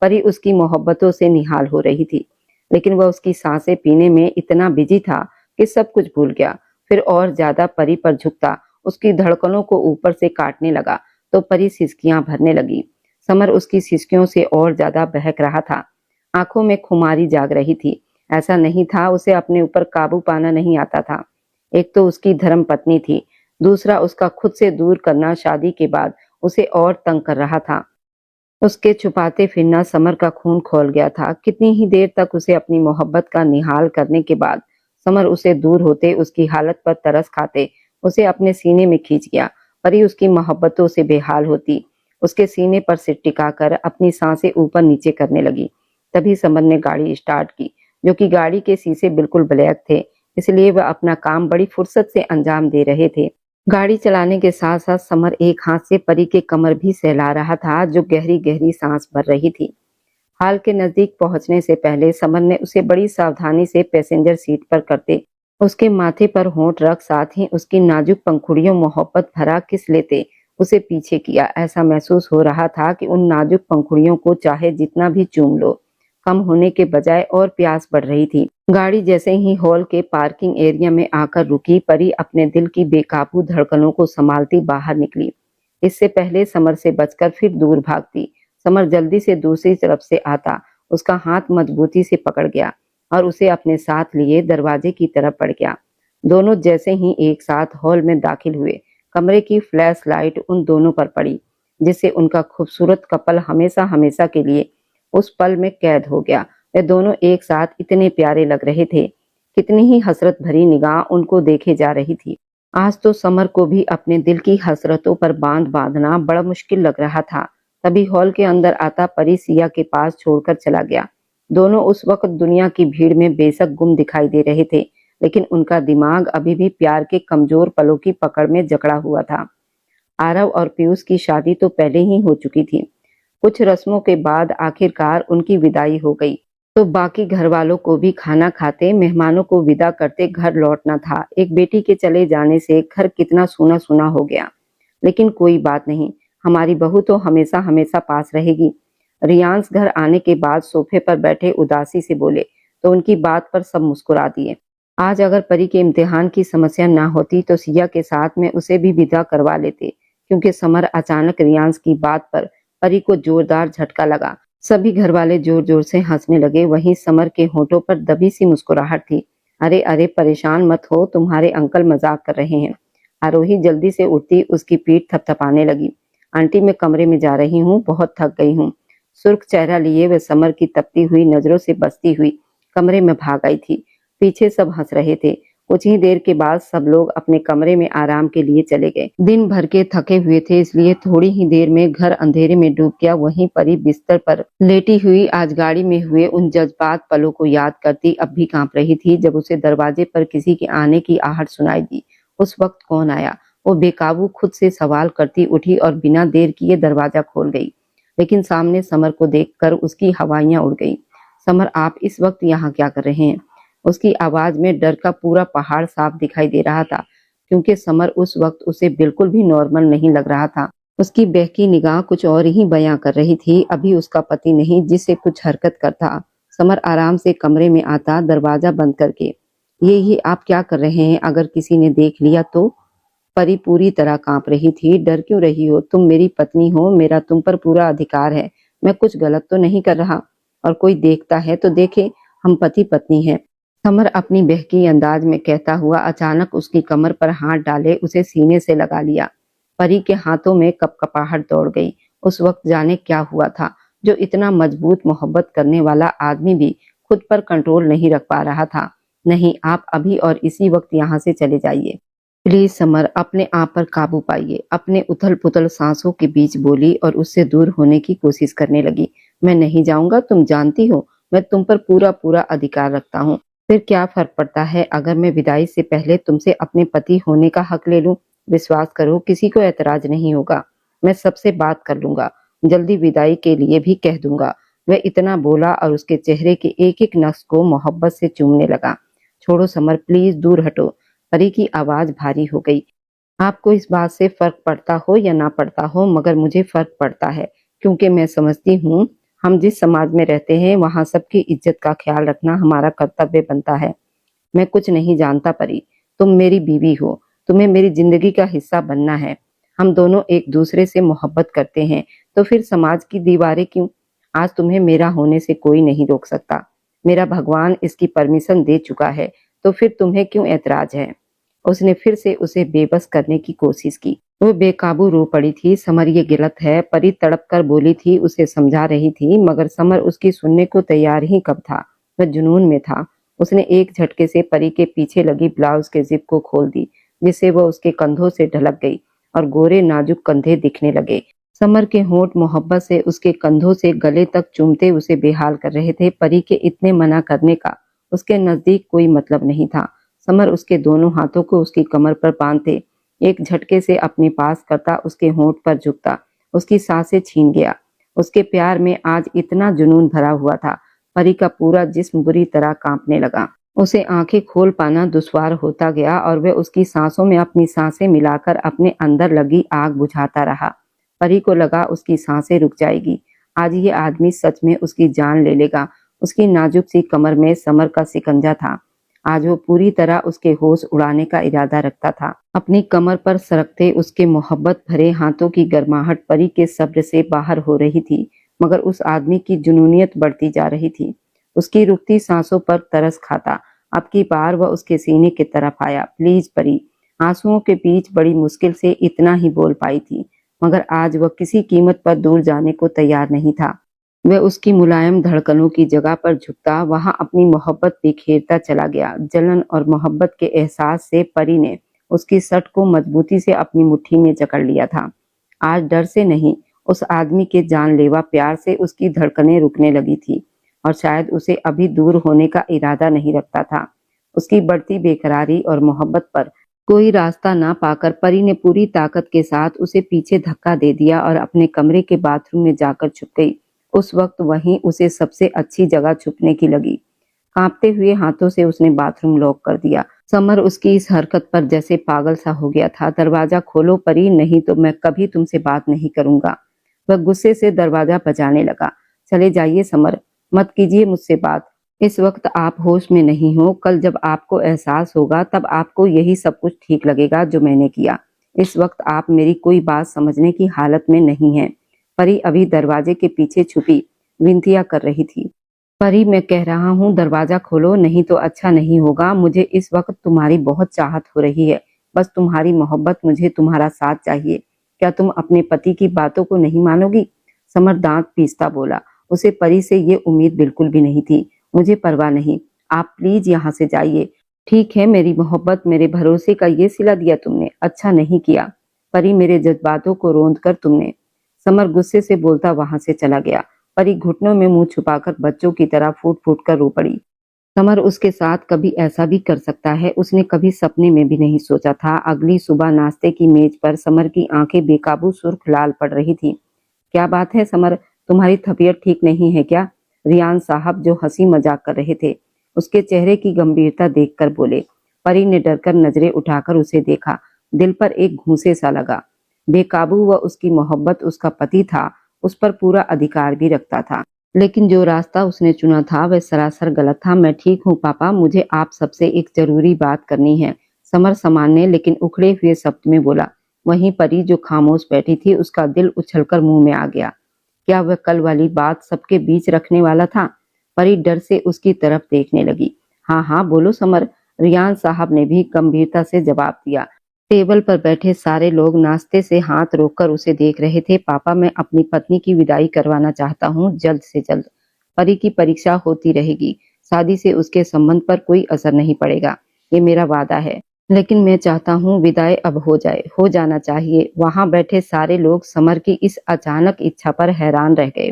परी उसकी मोहब्बतों से निहाल हो रही थी, लेकिन वह उसकी सांसें पीने में इतना बिजी था कि सब कुछ भूल गया। फिर और ज्यादा परी पर झुकता, उसकी धड़कनों को ऊपर से काटने लगा तो परी सिसकियां भरने लगी। समर उसकी सिसकियों से और ज्यादा बहक रहा था। आंखों में खुमारी जाग रही थी। ऐसा नहीं था उसे अपने ऊपर काबू पाना नहीं आता था। एक तो उसकी धर्म पत्नी थी, दूसरा उसका खुद से दूर करना शादी के बाद उसे और तंग कर रहा था। उसके छुपाते फिरना समर का खून खौल गया था। कितनी ही देर तक उसे अपनी मोहब्बत का निहाल करने के बाद समर उसे दूर होते, उसकी हालत पर तरस खाते, उसे अपने सीने में खींच गया। परी उसकी मोहब्बतों से बेहाल होती, उसके सीने पर सिर टिकाकर अपनी सांसें ऊपर नीचे करने लगी। तभी समर ने गाड़ी स्टार्ट की, जो कि गाड़ी के शीशे बिल्कुल ब्लैक थे, इसलिए वह अपना काम बड़ी फुर्सत से अंजाम दे रहे थे। गाड़ी चलाने के साथ साथ समर एक हाथ से परी के कमर भी सहला रहा था, जो गहरी गहरी सांस भर रही थी। हाल के नजदीक पहुंचने से पहले समर ने उसे बड़ी सावधानी से पैसेंजर सीट पर करते, उसके माथे पर होंठ रख, साथ ही उसकी नाजुक पंखुड़ियों मोहब्बत भरा किस लेते उसे पीछे किया। ऐसा महसूस हो रहा था कि उन नाजुक पंखुड़ियों को चाहे जितना भी चूम लो, कम होने के बजाय और प्यास बढ़ रही थी। गाड़ी जैसे ही हॉल के पार्किंग एरिया में आकर रुकी, परी अपने दिल की बेकाबू धड़कनों को संभालती बाहर निकली। इससे पहले समर से बचकर फिर दूर भागती। समर जल्दी से दूसरी तरफ से आता, उसका हाथ मजबूती से पकड़ गया और उसे अपने साथ लिए दरवाजे की तरफ बढ़ गया। दोनों जैसे ही एक साथ हॉल में दाखिल हुए, कमरे की फ्लैश लाइट उन दोनों पर पड़ी, जिससे उनका खूबसूरत कपल हमेशा हमेशा के लिए उस पल में कैद हो गया। वे दोनों एक साथ इतने प्यारे लग रहे थे। कितनी ही हसरत भरी निगाह उनको देखे जा रही थी। आज तो समर को भी अपने दिल की हसरतों पर बांध बांधना बड़ा मुश्किल लग रहा था। तभी हॉल के अंदर आता परी सिया के पास छोड़कर चला गया। दोनों उस वक्त दुनिया की भीड़ में बेशक गुम दिखाई दे रहे थे, लेकिन उनका दिमाग अभी भी प्यार के कमजोर पलों की पकड़ में जकड़ा हुआ था। आरव और पीयूष की शादी तो पहले ही हो चुकी थी। कुछ रस्मों के बाद आखिरकार उनकी विदाई हो गई, तो बाकी घर वालों को भी खाना खाते, मेहमानों को विदा करते घर लौटना था। एक बेटी के चले जाने से घर कितना सूना सूना हो गया। लेकिन कोई बात नहीं, हमारी बहू तो हमेशा हमेशा पास रहेगी। रियांश घर आने के बाद सोफे पर बैठे उदासी से बोले, तो उनकी बात पर सब मुस्कुरा दिए। आज अगर परी के इम्तिहान की समस्या ना होती तो सिया के साथ में उसे भी विदा करवा लेते, क्योंकि समर अचानक रियांश की बात पर परी को जोरदार झटका लगा। सभी घर वाले जोर जोर से हंसने लगे। वहीं समर के होठों पर दबी सी मुस्कुराहट थी। अरे अरे, परेशान मत हो, तुम्हारे अंकल मजाक कर रहे हैं। आरोही जल्दी से उठती उसकी पीठ थपथपाने लगी। आंटी, मैं कमरे में जा रही हूँ, बहुत थक गई हूँ। सुर्ख चेहरा लिए वे समर की तपती हुई नजरों से बचती हुई कमरे में भाग आई थी। पीछे सब हंस रहे थे। कुछ ही देर के बाद सब लोग अपने कमरे में आराम के लिए चले गए। दिन भर के थके हुए थे, इसलिए थोड़ी ही देर में घर अंधेरे में डूब गया। वहीं परी बिस्तर पर लेटी हुई आज गाड़ी में हुए उन जज्बात पलों को याद करती अब भी कांप रही थी, जब उसे दरवाजे पर किसी के आने की आहट सुनाई दी। उस वक्त कौन आया? वो बेकाबू खुद से सवाल करती उठी और बिना देर किए दरवाजा खोल गई। लेकिन सामने समर को देखकर उसकी हवाइयां उड़ गई। समर, आप इस वक्त यहाँ क्या कर रहे हैं? उसकी आवाज में डर का पूरा पहाड़ साफ दिखाई दे रहा था, क्योंकि समर उस वक्त उसे बिल्कुल भी नॉर्मल नहीं लग रहा था। उसकी बहकी निगाह कुछ और ही बयां कर रही थी। अभी उसका पति नहीं जिससे कुछ हरकत करता। समर आराम से कमरे में आता, दरवाजा बंद करके। ये आप क्या कर रहे हैं? अगर किसी ने देख लिया तो? परी पूरी तरह कांप रही थी। डर क्यों रही हो? तुम मेरी पत्नी हो, मेरा तुम पर पूरा अधिकार है। मैं कुछ गलत तो नहीं कर रहा, और कोई देखता है तो देखे, हम पति पत्नी हैं। समर अपनी बहकी अंदाज में कहता हुआ अचानक उसकी कमर पर हाथ डाले उसे सीने से लगा लिया। परी के हाथों में कपकपाहट दौड़ गई। उस वक्त जाने क्या हुआ था, जो इतना मजबूत मोहब्बत करने वाला आदमी भी खुद पर कंट्रोल नहीं रख पा रहा था। नहीं, आप अभी और इसी वक्त यहाँ से चले जाइए। प्लीज समर, अपने आप पर काबू पाइए। अपने उथल पुथल सांसों के बीच बोली और उससे दूर होने की कोशिश करने लगी। मैं नहीं जाऊंगा, तुम जानती हो मैं तुम पर पूरा पूरा अधिकार रखता हूँ। फिर क्या फर्क पड़ता है अगर मैं विदाई से पहले तुमसे अपने पति होने का हक ले लूं? विश्वास करो, किसी को ऐतराज नहीं होगा। मैं सबसे बात कर लूंगा, जल्दी विदाई के लिए भी कह दूंगा। वह इतना बोला और उसके चेहरे के एक एक नक्श को मोहब्बत से चूमने लगा। छोड़ो समर, प्लीज दूर हटो। परी की आवाज भारी हो गई। आपको इस बात से फर्क पड़ता हो या ना पड़ता हो, मगर मुझे फर्क पड़ता है, क्योंकि मैं समझती हूँ हम जिस समाज में रहते हैं वहां सबकी इज्जत का ख्याल रखना हमारा कर्तव्य बनता है। मैं कुछ नहीं जानता परी, तुम मेरी बीवी हो, तुम्हें मेरी जिंदगी का हिस्सा बनना है। हम दोनों एक दूसरे से मोहब्बत करते हैं, तो फिर समाज की दीवारें क्यों? आज तुम्हें मेरा होने से कोई नहीं रोक सकता। मेरा भगवान इसकी परमिशन दे चुका है, तो फिर तुम्हें क्यों ऐतराज है? उसने फिर से उसे बेबस करने की कोशिश की। वो बेकाबू रो पड़ी थी। समर, ये गलत है, परी तड़प कर बोली थी, उसे समझा रही थी, मगर समर उसकी सुनने को तैयार ही कब था। वह जुनून में था। उसने एक झटके से परी के पीछे लगी ब्लाउज के जिप को खोल दी, जिससे वह उसके कंधों से ढलक गई और गोरे नाजुक कंधे दिखने लगे। समर के होंठ मोहब्बत से उसके कंधों से गले तक चूमते उसे बेहाल कर रहे थे। परी के इतने मना करने का उसके नजदीक कोई मतलब नहीं था। समर उसके दोनों हाथों को उसकी कमर पर बांधते एक झटके से अपने पास करता, उसके होंठ पर झुकता, उसकी सांसें छीन गया। उसके प्यार में आज इतना जुनून भरा हुआ था, परी का पूरा जिस्म बुरी तरह कांपने लगा। उसे आंखें खोल पाना दुश्वार होता गया और वह उसकी सांसों में अपनी सांसें मिलाकर अपने अंदर लगी आग बुझाता रहा। परी को लगा उसकी सांसें रुक जाएगी, आज ये आदमी सच में उसकी जान ले लेगा। उसकी नाजुक सी कमर में समर का शिकंजा था। आज वो पूरी तरह उसके होश उड़ाने का इरादा रखता था। अपनी कमर पर सरकते उसके मोहब्बत भरे हाथों की गर्माहट परी के सब्र से बाहर हो रही थी, मगर उस आदमी की जुनूनियत बढ़ती जा रही थी। उसकी रुकती सांसों पर तरस खाता। अब की बार वह उसके सीने की तरफ आया। प्लीज परी। आंसुओं के बीच बड़ी मुश्किल से इतना ही बोल पाई थी, मगर आज वह किसी कीमत पर दूर जाने को तैयार नहीं था। वह उसकी मुलायम धड़कनों की जगह पर झुकता वहां अपनी मोहब्बत बिखेरता चला गया। जलन और मोहब्बत के एहसास से परी ने उसकी सट को मजबूती से अपनी मुट्ठी में जकड़ लिया था। आज डर से नहीं, उस आदमी के जानलेवा प्यार से उसकी धड़कनें रुकने लगी थी, और शायद उसे अभी दूर होने का इरादा नहीं रखता था। उसकी बढ़ती बेकरारी और मोहब्बत पर कोई रास्ता ना पाकर परी ने पूरी ताकत के साथ उसे पीछे धक्का दे दिया और अपने कमरे के बाथरूम में जाकर छुप गई। उस वक्त वहीं उसे सबसे अच्छी जगह छुपने की लगी। कांपते हुए हाथों से उसने बाथरूम लॉक कर दिया। समर उसकी इस हरकत पर जैसे पागल सा हो गया था। दरवाजा खोलो परी, नहीं तो मैं कभी तुमसे बात नहीं करूंगा। वह गुस्से से दरवाजा बजाने लगा। चले जाइए समर, मत कीजिए मुझसे बात। इस वक्त आप होश में नहीं हो। कल जब आपको एहसास होगा तब आपको यही सब कुछ ठीक लगेगा जो मैंने किया। इस वक्त आप मेरी कोई बात समझने की हालत में नहीं हैं। परी अभी दरवाजे के पीछे छुपी विनतियां कर रही थी। परी, मैं कह रहा हूँ दरवाजा खोलो, नहीं तो अच्छा नहीं होगा। मुझे इस वक्त तुम्हारी बहुत चाहत हो रही है। बस तुम्हारी मोहब्बत, मुझे तुम्हारा साथ चाहिए। क्या तुम अपने पति की बातों को नहीं मानोगी? समर दांत पीसता बोला। उसे परी से ये उम्मीद बिल्कुल भी नहीं थी। मुझे परवाह नहीं, आप प्लीज यहाँ से जाइए। ठीक है मेरी मोहब्बत, मेरे भरोसे का ये सिला दिया तुमने, अच्छा नहीं किया। परी, मेरे जज्बातों को रोंद कर तुमने। समर गुस्से से बोलता वहां से चला गया। परी घुटनों में मुंह छुपाकर बच्चों की तरह फूट फूट कर रो पड़ी। समर उसके साथ कभी ऐसा भी कर सकता है, उसने कभी सपने में भी नहीं सोचा था। अगली सुबह नाश्ते की मेज पर समर की आंखें बेकाबू सुर्ख लाल पड़ रही थी। क्या बात है समर, तुम्हारी तबीयत ठीक नहीं है क्या? रियान साहब, जो हंसी मजाक कर रहे थे, उसके चेहरे की गंभीरता देखकर बोले। परी ने डरकर नजरें उठाकर उसे देखा। दिल पर एक घूंसे सा लगा। बेकाबू व उसकी मोहब्बत, उसका पति था, उस पर पूरा अधिकार भी रखता था, लेकिन जो रास्ता उसने चुना था वह सरासर गलत था। मैं ठीक हूँ पापा, मुझे आप सबसे एक जरूरी बात करनी है। समर सामान्य लेकिन उखड़े हुए शब्द में बोला। वहीं परी जो खामोश बैठी थी, उसका दिल उछलकर मुंह में आ गया। क्या वह कल वाली बात सबके बीच रखने वाला था? परी डर से उसकी तरफ देखने लगी। हाँ हाँ बोलो समर, रियान साहब ने भी गंभीरता से जवाब दिया। टेबल पर बैठे सारे लोग नाश्ते से हाथ रोककर उसे देख रहे थे। पापा, मैं अपनी पत्नी की विदाई करवाना चाहता हूँ, जल्द से जल्द। परी की परीक्षा होती रहेगी, शादी से उसके संबंध पर कोई असर नहीं पड़ेगा, ये मेरा वादा है। लेकिन मैं चाहता हूँ विदाई अब हो जाए, हो जाना चाहिए। वहां बैठे सारे लोग समर की इस अचानक इच्छा पर हैरान रह गए।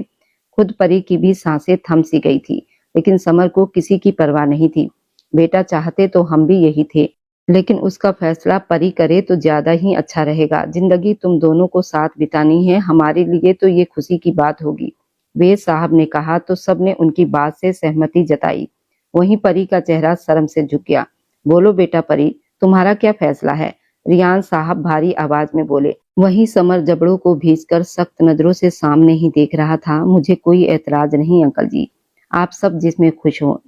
खुद परी की भी सांसें थम सी गई थी, लेकिन समर को किसी की परवाह नहीं थी। बेटा, चाहते तो हम भी यही थे, लेकिन उसका फैसला परी करे तो ज्यादा ही अच्छा रहेगा। जिंदगी तुम दोनों को साथ बितानी है, हमारे लिए तो ये खुशी की बात होगी। वेद साहब ने कहा तो सबने उनकी बात से सहमति जताई। वहीं परी का चेहरा शर्म से झुक गया। बोलो बेटा परी, तुम्हारा क्या फैसला है? रियान साहब भारी आवाज में बोले। वहीं समर जबड़ों को भींचकर सख्त नजरों से सामने ही देख रहा था। मुझे कोई एतराज नहीं अंकल जी, आप सब जिसमें खुश हो।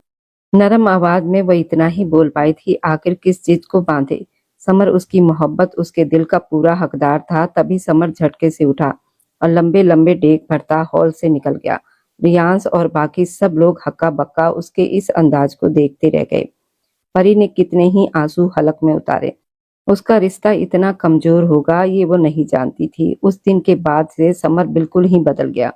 नरम आवाज में वह इतना ही बोल पाई थी। आखिर किस चीज को बांधे? समर उसकी मोहब्बत, उसके दिल का पूरा हकदार था। तभी समर झटके से उठा और लंबे लंबे डेग भरता हॉल से निकल गया। रियांश और बाकी सब लोग हक्का बक्का उसके इस अंदाज को देखते रह गए। परी ने कितने ही आंसू हलक में उतारे। उसका रिश्ता इतना कमजोर होगा ये वो नहीं जानती थी। उस दिन के बाद से समर बिल्कुल ही बदल गया।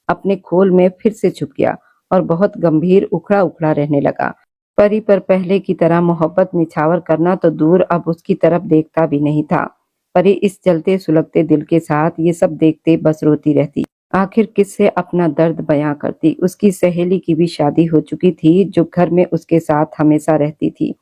अपने खोल में फिर से छुप गया और बहुत गंभीर उखड़ा उखड़ा रहने लगा। परी पर पहले की तरह मोहब्बत निछावर करना तो दूर, अब उसकी तरफ देखता भी नहीं था। परी इस जलते सुलगते दिल के साथ ये सब देखते बस रोती रहती। आखिर किससे अपना दर्द बयां करती? उसकी सहेली की भी शादी हो चुकी थी, जो घर में उसके साथ हमेशा रहती थी।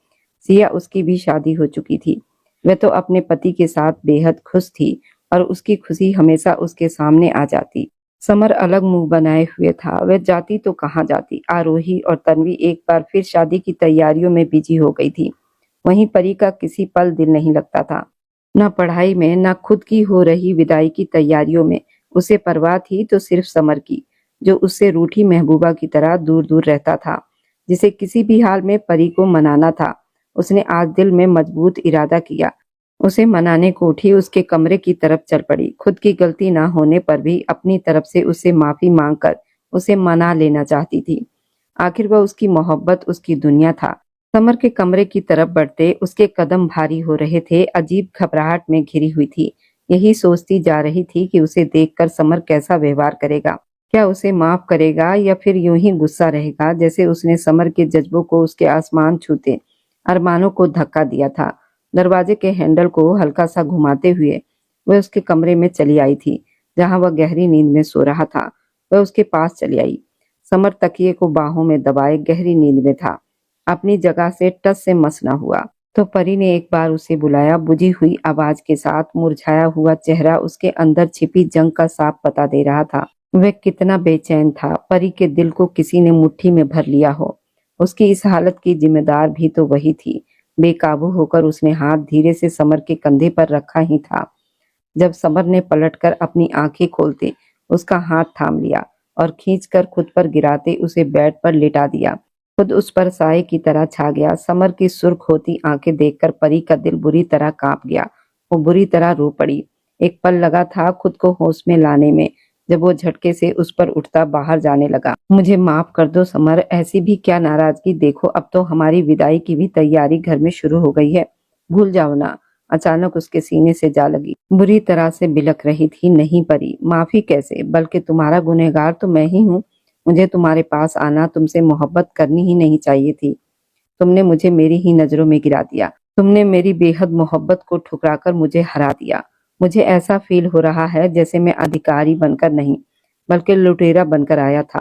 सिया, उसकी भी शादी हो चुकी थी। वह तो अपने पति के साथ बेहद खुश थी और उसकी खुशी हमेशा उसके सामने आ जाती। समर अलग मुंह बनाए हुए था। वह जाती तो कहाँ जाती। आरोही और तन्वी एक बार फिर शादी की तैयारियों में बिजी हो गई थी। वहीं परी का किसी पल दिल नहीं लगता था, न पढ़ाई में, न खुद की हो रही विदाई की तैयारियों में। उसे परवाह थी तो सिर्फ समर की, जो उससे रूठी महबूबा की तरह दूर दूर रहता था, जिसे किसी भी हाल में परी को मनाना था। उसने आज दिल में मजबूत इरादा किया। उसे मनाने को उठी, उसके कमरे की तरफ चल पड़ी। खुद की गलती ना होने पर भी अपनी तरफ से उससे माफी मांगकर उसे मना लेना चाहती थी। आखिर वह उसकी मोहब्बत, उसकी दुनिया था। समर के कमरे की तरफ बढ़ते उसके कदम भारी हो रहे थे, अजीब घबराहट में घिरी हुई थी। यही सोचती जा रही थी कि उसे देखकर समर कैसा व्यवहार करेगा। क्या उसे माफ करेगा या फिर यूं ही गुस्सा रहेगा, जैसे उसने समर के जज्बों को, उसके आसमान छूते अरमानों को धक्का दिया था। दरवाजे के हैंडल को हल्का सा घुमाते हुए वह उसके कमरे में चली आई थी, जहां वह गहरी नींद में सो रहा था। वह उसके पास चली आई। समर तकिए को बाहों में दबाए गहरी नींद में था। अपनी जगह से टस से मस न हुआ तो परी ने एक बार उसे बुलाया, बुझी हुई आवाज के साथ। मुरझाया हुआ चेहरा उसके अंदर छिपी जंग का साफ पता दे रहा था। वह कितना बेचैन था। परी के दिल को किसी ने मुट्ठी में भर लिया हो। उसकी इस हालत की जिम्मेदार भी तो वही थी। बेकाबू होकर उसने हाथ धीरे से समर के कंधे पर रखा ही था, जब समर ने पलटकर अपनी आंखें खोलते उसका हाथ थाम लिया और खींचकर खुद पर गिराते उसे बेड पर लिटा दिया। खुद उस पर साए की तरह छा गया। समर की सुर्ख होती आंखें देखकर परी का दिल बुरी तरह कांप गया। वो बुरी तरह रो पड़ी। एक पल लगा था खुद को होश में लाने में, जब वो झटके से उस पर उठता बाहर जाने लगा। मुझे माफ कर दो समर, ऐसी भी क्या नाराजगी। देखो अब तो हमारी विदाई की भी तैयारी घर में शुरू हो गई है, भूल जाओ ना। अचानक उसके सीने से जा लगी। बुरी तरह से बिलख रही थी। नहीं परी, माफी कैसे, बल्कि तुम्हारा गुनहगार तो मैं ही हूँ। मुझे तुम्हारे पास आना, तुमसे मोहब्बत करनी ही नहीं चाहिए थी। तुमने मुझे मेरी ही नजरों में गिरा दिया। तुमने मेरी बेहद मोहब्बत को ठुकराकर मुझे हरा दिया। मुझे ऐसा फील हो रहा है जैसे मैं अधिकारी बनकर नहीं, बल्कि लुटेरा बनकर आया था।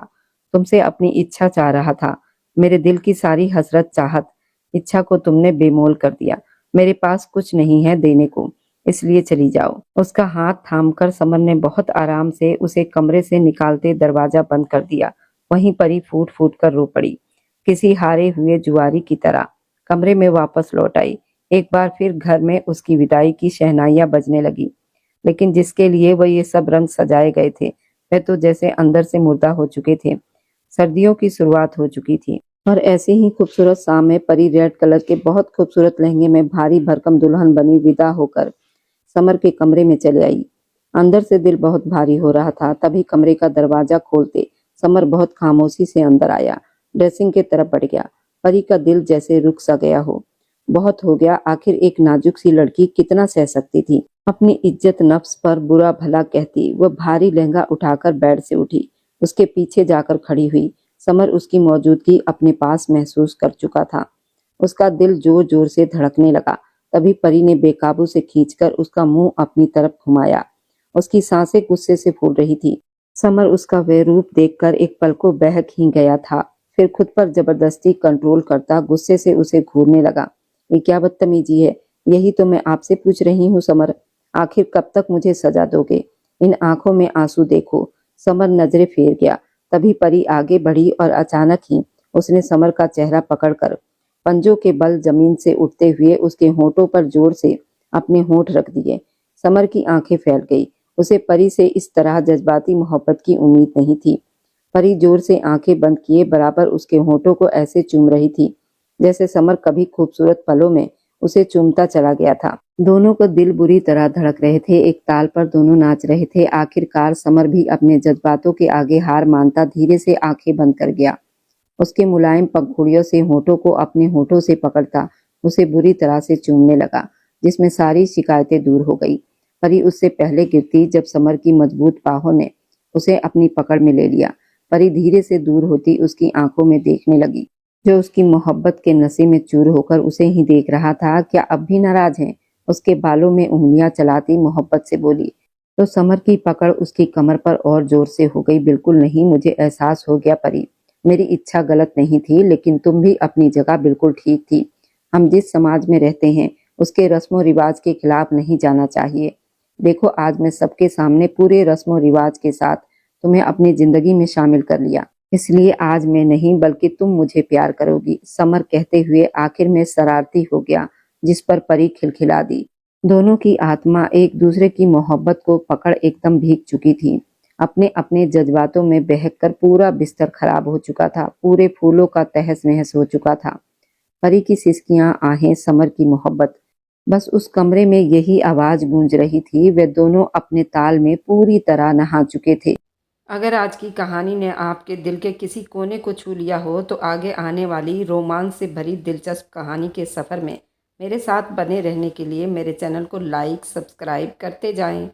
तुमसे अपनी इच्छा चाह रहा था। मेरे दिल की सारी हसरत, चाहत, इच्छा को तुमने बेमोल कर दिया। मेरे पास कुछ नहीं है देने को, इसलिए चली जाओ। उसका हाथ थामकर समर ने बहुत आराम से उसे कमरे से निकालते दरवाजा बंद कर दिया। वहीं परी फूट फूट कर रो पड़ी, किसी हारे हुए जुआरी की तरह। कमरे में वापस लौट आई। एक बार फिर घर में उसकी विदाई की शहनाइयां बजने लगी, लेकिन जिसके लिए वह ये सब रंग सजाए गए थे वह तो जैसे अंदर से मुर्दा हो चुके थे। सर्दियों की शुरुआत हो चुकी थी और ऐसे ही खूबसूरत शाम में परी रेड कलर के बहुत खूबसूरत लहंगे में भारी भरकम दुल्हन बनी विदा होकर समर के कमरे में चले आई। अंदर से दिल बहुत भारी हो रहा था। तभी कमरे का दरवाजा खोलते समर बहुत खामोशी से अंदर आया, ड्रेसिंग के तरफ बढ़ गया। परी का दिल जैसे रुक सा गया हो। बहुत हो गया, आखिर एक नाजुक सी लड़की कितना सह सकती थी। अपनी इज्जत नफ्स पर बुरा भला कहती वह भारी लहंगा उठाकर बेड से उठी, उसके पीछे जाकर खड़ी हुई। समर उसकी मौजूदगी अपने पास महसूस कर चुका था। उसका दिल जोर जोर से धड़कने लगा। तभी परी ने बेकाबू से खींचकर उसका मुंह अपनी तरफ घुमाया। उसकी सांसें गुस्से से फूल रही थी। समर उसका वह रूप देखकर एक पल को बहक ही गया था, फिर खुद पर जबरदस्ती कंट्रोल करता गुस्से से उसे घूरने लगा। ये क्या बदतमीजी है, यही तो मैं आपसे पूछ रही हूँ समर, आखिर कब तक मुझे सजा दोगे। इन आंखों में आंसू देखो। समर नजरें फेर गया। तभी परी आगे बढ़ी और अचानक ही उसने समर का चेहरा पकड़कर पंजों के बल जमीन से उठते हुए उसके होठों पर जोर से अपने होठ रख दिए। समर की आंखें फैल गई। उसे परी से इस तरह जज्बाती मोहब्बत की उम्मीद नहीं थी। परी जोर से आंखें बंद किए बराबर उसके होठों को ऐसे चूम रही थी जैसे समर कभी खूबसूरत पलों में उसे चूमता चला गया था। दोनों को दिल बुरी तरह धड़क रहे थे। एक ताल पर दोनों नाच रहे थे। आखिरकार समर भी अपने जज्बातों के आगे हार मानता धीरे से आंखें बंद कर गया। उसके मुलायम पंखुड़ियों से होठों को अपने होठों से पकड़ता उसे बुरी तरह से चूमने लगा, जिसमें सारी शिकायतें दूर हो गई। परी उससे पहले गिरती जब समर की मजबूत बाहों ने उसे अपनी पकड़ में ले लिया। परी धीरे से दूर होती उसकी आंखों में देखने लगी, जो उसकी मोहब्बत के नशे में चूर होकर उसे ही देख रहा था। क्या अब भी नाराज है? उसके बालों में उंगलियां चलाती मोहब्बत से बोली। तो समर की पकड़ उसकी कमर पर और जोर से हो गई। बिल्कुल नहीं, मुझे एहसास हो गया परी, मेरी इच्छा गलत नहीं थी, लेकिन तुम भी अपनी जगह बिल्कुल ठीक थी। हम जिस समाज में रहते हैं उसके रस्मों रिवाज के खिलाफ नहीं जाना चाहिए। देखो आज मैं सबके सामने पूरे रस्मों रिवाज के साथ तुम्हें अपनी जिंदगी में शामिल कर लिया, इसलिए आज मैं नहीं बल्कि तुम मुझे प्यार करोगी। समर कहते हुए आखिर में शरारती हो गया, जिस पर परी खिलखिला दी। दोनों की आत्मा एक दूसरे की मोहब्बत को पकड़ एकदम भीग चुकी थी। अपने अपने जज्बातों में बहकर पूरा बिस्तर खराब हो चुका था, पूरे फूलों का तहस नहस हो चुका था। परी की सिसकियां, आहें, समर की मोहब्बत, बस उस कमरे में यही आवाज गूंज रही थी। वे दोनों अपने ताल में पूरी तरह नहा चुके थे। अगर आज की कहानी ने आपके दिल के किसी कोने को छू लिया हो, तो आगे आने वाली रोमांच से भरी दिलचस्प कहानी के सफ़र में मेरे साथ बने रहने के लिए मेरे चैनल को लाइक, सब्सक्राइब करते जाएं।